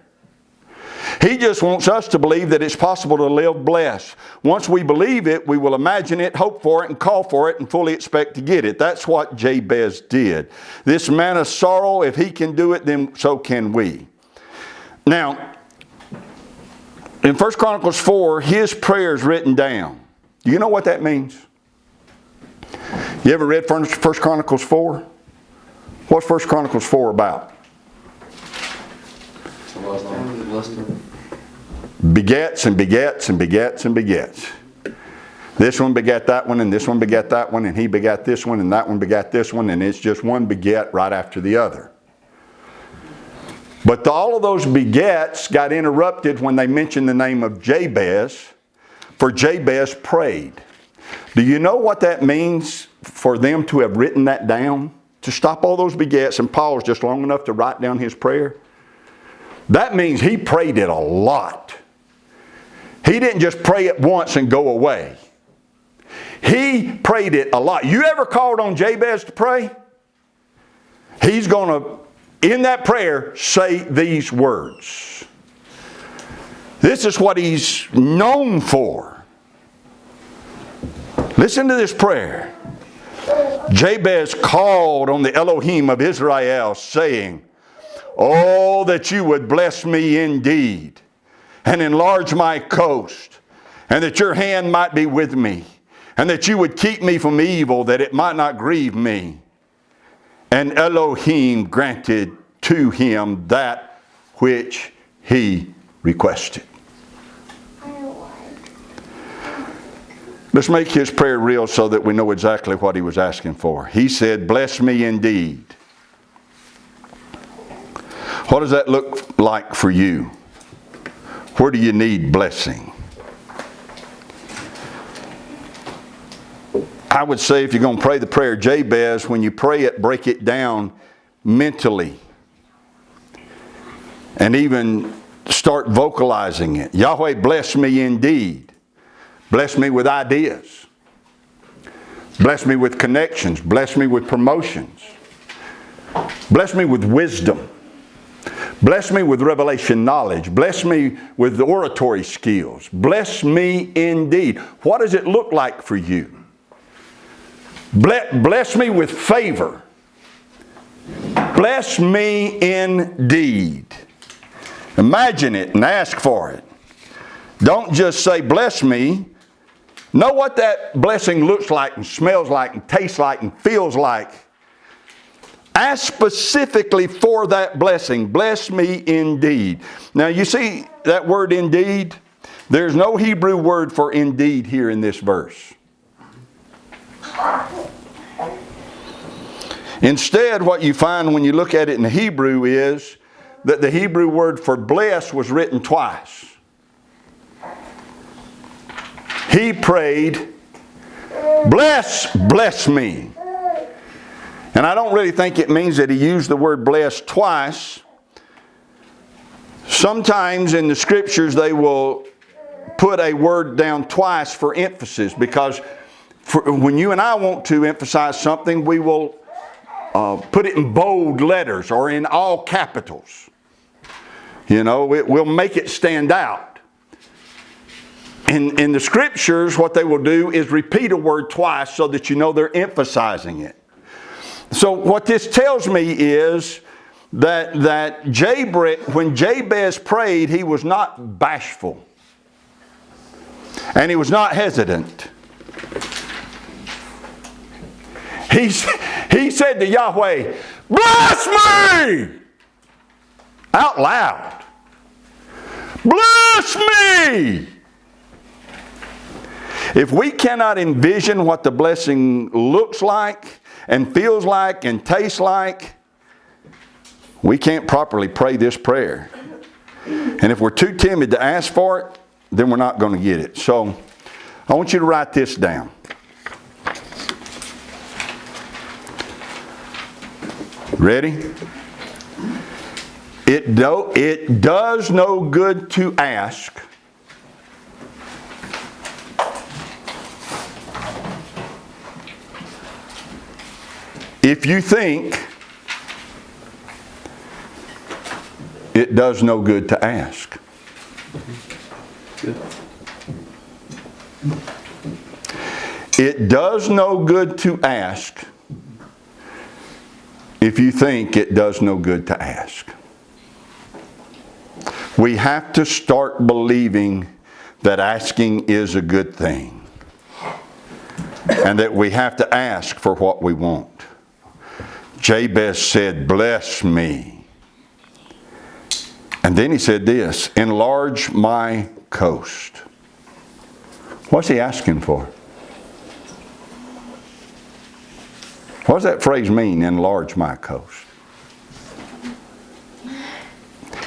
He just wants us to believe that it's possible to live blessed. Once we believe it, we will imagine it, hope for it, and call for it, and fully expect to get it. That's what Jabez did. This man of sorrow, if he can do it, then so can we. Now, in 1 Chronicles 4, his prayer is written down. Do you know what that means? You ever read 1 Chronicles 4? What's 1 Chronicles 4 about? Begets and begets and begets and begets. This one begat that one, and this one begat that one, and he begat this one, and that one begat this one, and it's just one beget right after the other. But all of those begets got interrupted when they mentioned the name of Jabez, for Jabez prayed. Do you know what that means for them to have written that down? To stop all those begets and pause just long enough to write down his prayer? That means he prayed it a lot. He didn't just pray it once and go away. He prayed it a lot. You ever called on Jabez to pray? He's going to, in that prayer, say these words. This is what he's known for. Listen to this prayer. Jabez called on the Elohim of Israel, saying, "Oh, that you would bless me indeed, and enlarge my coast, and that your hand might be with me, and that you would keep me from evil, that it might not grieve me." And Elohim granted to him that which he requested. Let's make his prayer real so that we know exactly what he was asking for. He said, "Bless me indeed." What does that look like for you? Where do you need blessing? I would say if you're going to pray the prayer of Jabez, when you pray it, break it down mentally. And even start vocalizing it. Yahweh, bless me indeed. Bless me with ideas. Bless me with connections. Bless me with promotions. Bless me with wisdom. Bless me with revelation knowledge. Bless me with oratory skills. Bless me indeed. What does it look like for you? Bless me with favor. Bless me indeed. Imagine it and ask for it. Don't just say, "Bless me." Know what that blessing looks like and smells like and tastes like and feels like. Ask specifically for that blessing. Bless me indeed. Now you see that word indeed? There's no Hebrew word for indeed here in this verse. Instead, what you find when you look at it in Hebrew is that the Hebrew word for bless was written twice. He prayed, bless me. And I don't really think it means that he used the word bless twice. Sometimes in the scriptures they will put a word down twice for emphasis, because when you and I want to emphasize something, we will put it in bold letters or in all capitals. You know, it will make it stand out. In the scriptures, what they will do is repeat a word twice so that you know they're emphasizing it. So what this tells me is that when Jabez prayed, he was not bashful. And he was not hesitant. He said to Yahweh, "Bless me!" Out loud. "Bless me!" If we cannot envision what the blessing looks like and feels like and tastes like, we can't properly pray this prayer. And if we're too timid to ask for it, then we're not going to get it. So I want you to write this down. Ready? It does no good to ask if you think it does no good to ask. It does no good to ask if you think it does no good to ask. We have to start believing that asking is a good thing, and that we have to ask for what we want. Jabez said, "Bless me." And then he said this, "Enlarge my coast." What's he asking for? What does that phrase mean, enlarge my coast?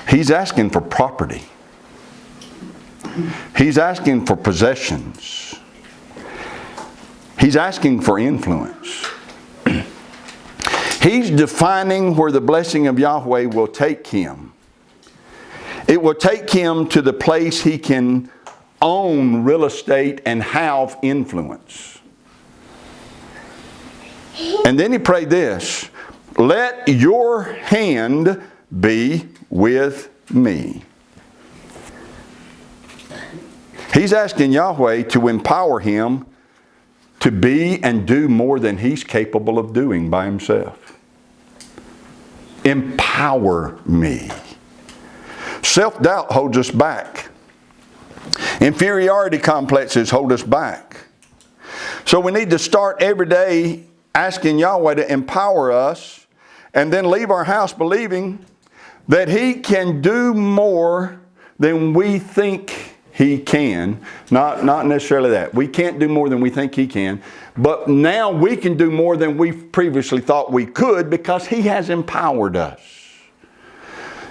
He's asking for property. He's asking for possessions. He's asking for influence. He's defining where the blessing of Yahweh will take him. It will take him to the place he can own real estate and have influence. And then he prayed this, "Let your hand be with me." He's asking Yahweh to empower him to be and do more than he's capable of doing by himself. Empower me. Self-doubt holds us back. Inferiority complexes hold us back. So we need to start every day asking Yahweh to empower us, and then leave our house believing that he can do more than we think he can. Not necessarily that. We can't do more than we think he can. But now we can do more than we previously thought we could because he has empowered us.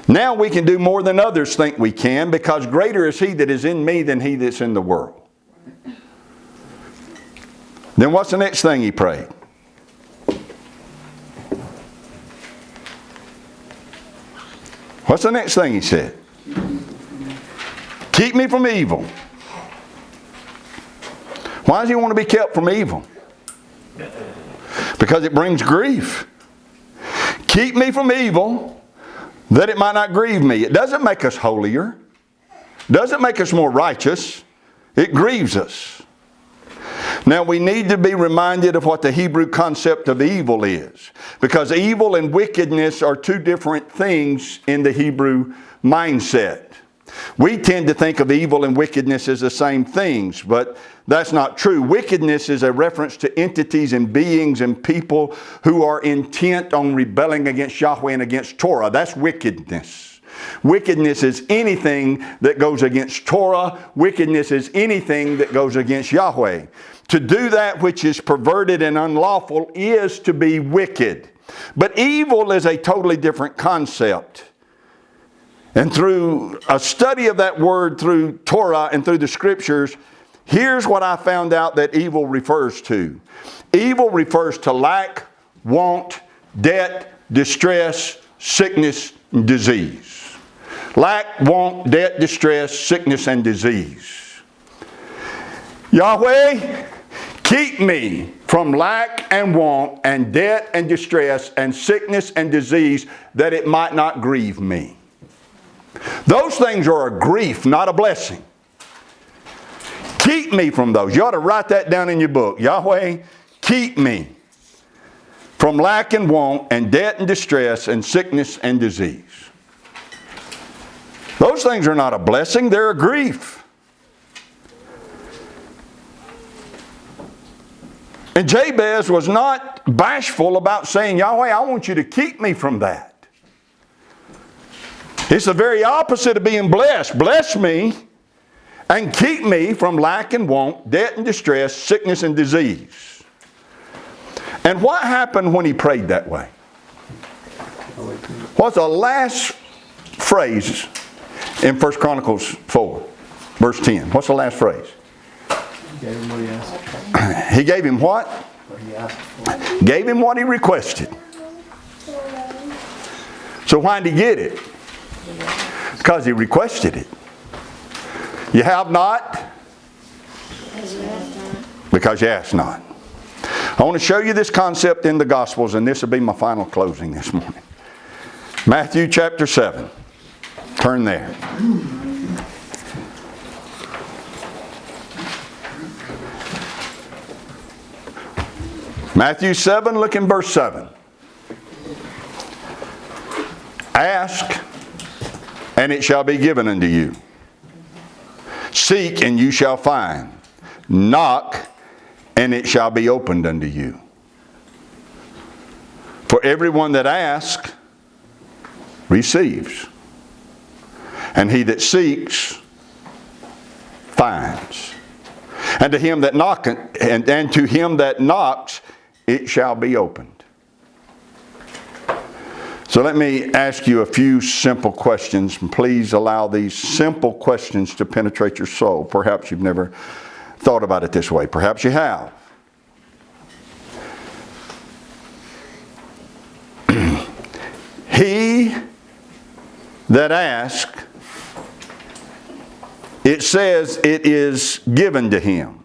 Now we can do more than others think we can because greater is he that is in me than he that's in the world. Then what's the next thing he prayed? What's the next thing he said? Keep me from evil. Why does he want to be kept from evil? Because it brings grief. Keep me from evil, that it might not grieve me. It doesn't make us holier. It doesn't make us more righteous. It grieves us. Now we need to be reminded of what the Hebrew concept of evil is. Because evil and wickedness are two different things in the Hebrew mindset. We tend to think of evil and wickedness as the same things, but that's not true. Wickedness is a reference to entities and beings and people who are intent on rebelling against Yahweh and against Torah. That's wickedness. Wickedness is anything that goes against Torah. Wickedness is anything that goes against Yahweh. To do that which is perverted and unlawful is to be wicked. But evil is a totally different concept. And through a study of that word through Torah and through the Scriptures, here's what I found out that evil refers to. Evil refers to lack, want, debt, distress, sickness, and disease. Lack, want, debt, distress, sickness, and disease. Yahweh, keep me from lack and want and debt and distress and sickness and disease, that it might not grieve me. Those things are a grief, not a blessing. Keep me from those. You ought to write that down in your book. Yahweh, keep me from lack and want and debt and distress and sickness and disease. Those things are not a blessing, they're a grief. And Jabez was not bashful about saying, Yahweh, I want you to keep me from that. It's the very opposite of being blessed. Bless me and keep me from lack and want, debt and distress, sickness and disease. And what happened when he prayed that way? What's the last phrase in 1 Chronicles 4, verse 10? What's the last phrase? He gave him what he asked for. He gave him what? What he asked for. Gave him what he requested. So why did he get it? Because he requested it. You have not? Because you ask not. I want to show you this concept in the Gospels, and this will be my final closing this morning. Matthew chapter 7. Turn there. Matthew 7, look in verse 7. Ask, and it shall be given unto you. Seek, and you shall find. Knock, and it shall be opened unto you. For everyone that asks, receives. And he that seeks, finds. And to him that knocketh, and to him that knocks, it shall be opened. So let me ask you a few simple questions, and please allow these simple questions to penetrate your soul. Perhaps you've never thought about it this way. Perhaps you have. He that asks, it says it is given to him.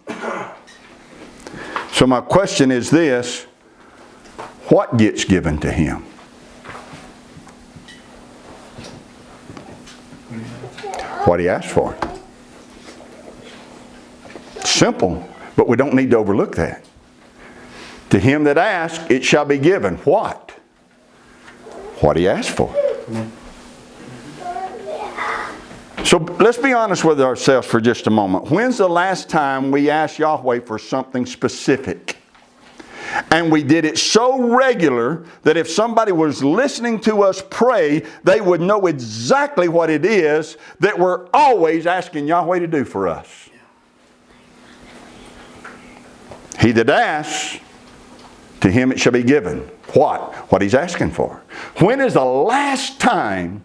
So my question is this: what gets given to him? What he asked for. Simple, but we don't need to overlook that. To him that asks, it shall be given. What? What he asked for. So let's be honest with ourselves for just a moment. When's the last time we asked Yahweh for something specific? And we did it so regular that if somebody was listening to us pray, they would know exactly what it is that we're always asking Yahweh to do for us. He that asks, to him it shall be given. What? What he's asking for. When is the last time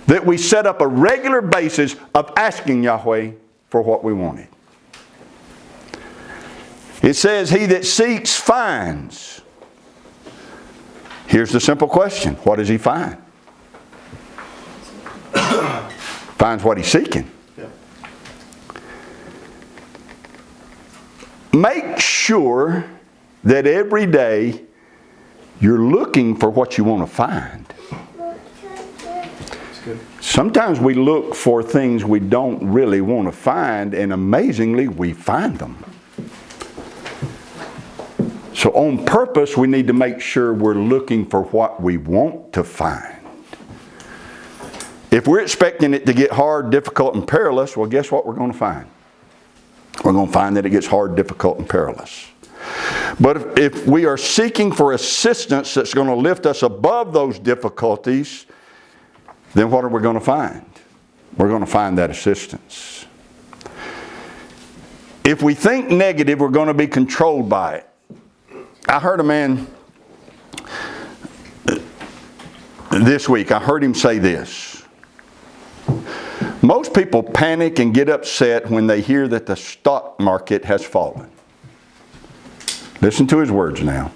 that we set up a regular basis of asking Yahweh for what we wanted? It says, he that seeks finds. Here's the simple question. What does he find? Finds what he's seeking. Yeah. Make sure that every day you're looking for what you want to find. That's good. Sometimes we look for things we don't really want to find, and amazingly, we find them. So on purpose, we need to make sure we're looking for what we want to find. If we're expecting it to get hard, difficult, and perilous, well, guess what we're going to find? We're going to find that it gets hard, difficult, and perilous. But if we are seeking for assistance that's going to lift us above those difficulties, then what are we going to find? We're going to find that assistance. If we think negative, we're going to be controlled by it. I heard a man this week, I heard him say this. Most people panic and get upset when they hear that the stock market has fallen. Listen to his words now.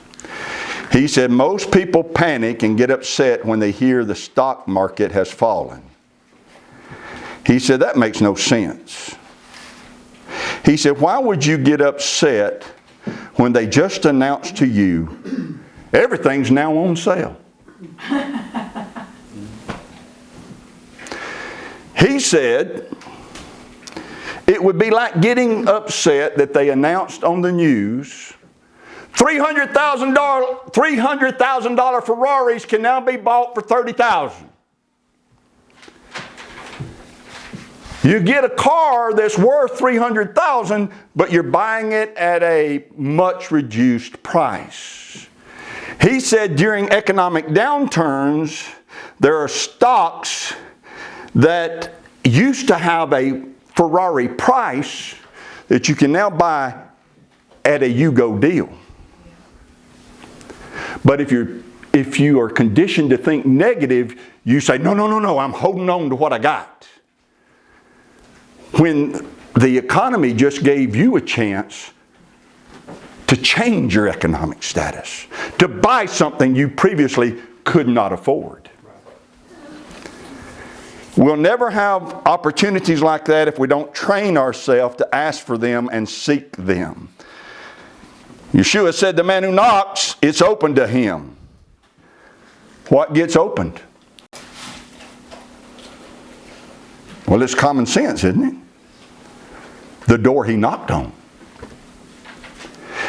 He said, most people panic and get upset when they hear the stock market has fallen. He said, that makes no sense. He said, why would you get upset when they just announced to you, everything's now on sale? He said, it would be like getting upset that they announced on the news, $300,000 Ferraris can now be bought for $30,000. You get a car that's worth $300,000, but you're buying it at a much reduced price. He said during economic downturns, there are stocks that used to have a Ferrari price that you can now buy at a you-go deal. But if you are conditioned to think negative, you say, no, I'm holding on to what I got. When the economy just gave you a chance to change your economic status, to buy something you previously could not afford. We'll never have opportunities like that if we don't train ourselves to ask for them and seek them. Yeshua said, the man who knocks, it's open to him. What gets opened? Well, it's common sense, isn't it? The door he knocked on.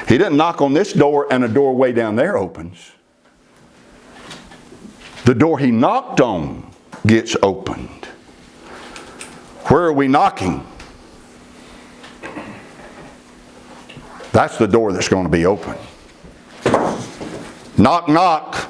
He didn't knock on this door and a door way down there opens. The door he knocked on gets opened. Where are we knocking? That's the door that's going to be open. Knock, knock.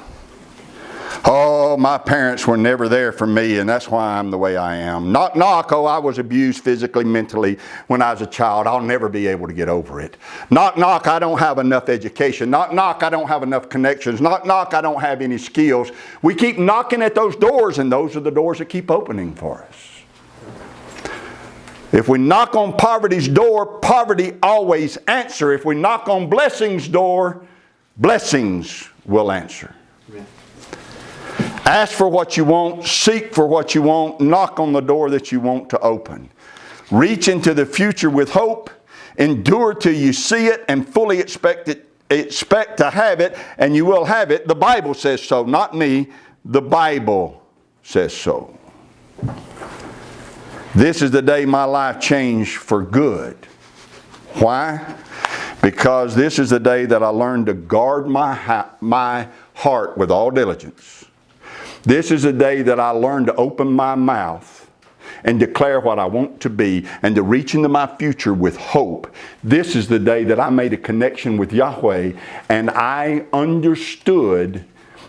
Oh, my parents were never there for me, and that's why I'm the way I am. Knock, knock. Oh, I was abused physically, mentally when I was a child. I'll never be able to get over it. Knock, knock. I don't have enough education. Knock, knock. I don't have enough connections. Knock, knock. I don't have any skills. We keep knocking at those doors, and those are the doors that keep opening for us. If we knock on poverty's door, poverty always answers. If we knock on blessing's door, blessings will answer. Amen. Ask for what you want, seek for what you want, knock on the door that you want to open. Reach into the future with hope, endure till you see it, and fully expect to have it, and you will have it. The Bible says so, not me. The Bible says so. This is the day my life changed for good. Why? Because this is the day that I learned to guard my heart with all diligence. This is the day that I learned to open my mouth and declare what I want to be and to reach into my future with hope. This is the day that I made a connection with Yahweh, and I understood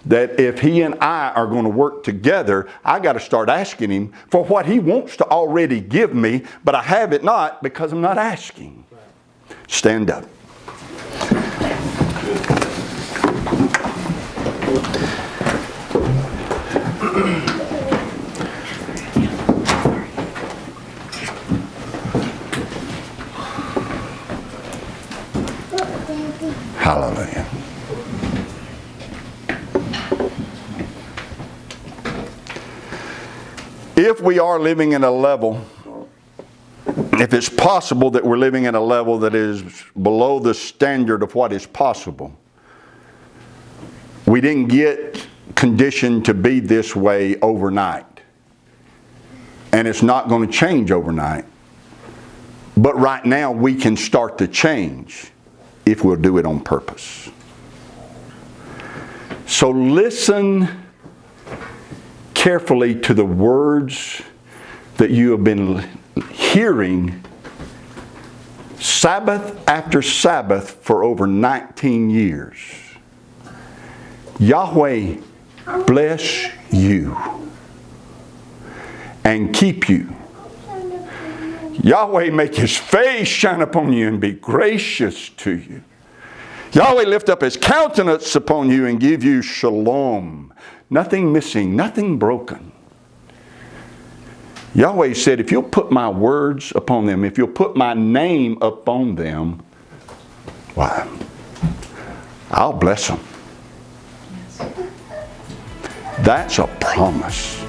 that if He and I are going to work together, I got to start asking Him for what He wants to already give me, but I have it not because I'm not asking. Stand up. Hallelujah. If we are living in a level, if it's possible that we're living in a level that is below the standard of what is possible, we didn't get conditioned to be this way overnight. And it's not going to change overnight. But right now we can start to change if we'll do it on purpose. So listen carefully to the words that you have been hearing Sabbath after Sabbath for over 19 years. Yahweh bless you and keep you. Yahweh make His face shine upon you and be gracious to you. Yahweh lift up His countenance upon you and give you shalom. Nothing missing, nothing broken. Yahweh said, if you'll put my words upon them, if you'll put my name upon them, why, I'll bless them. That's a promise.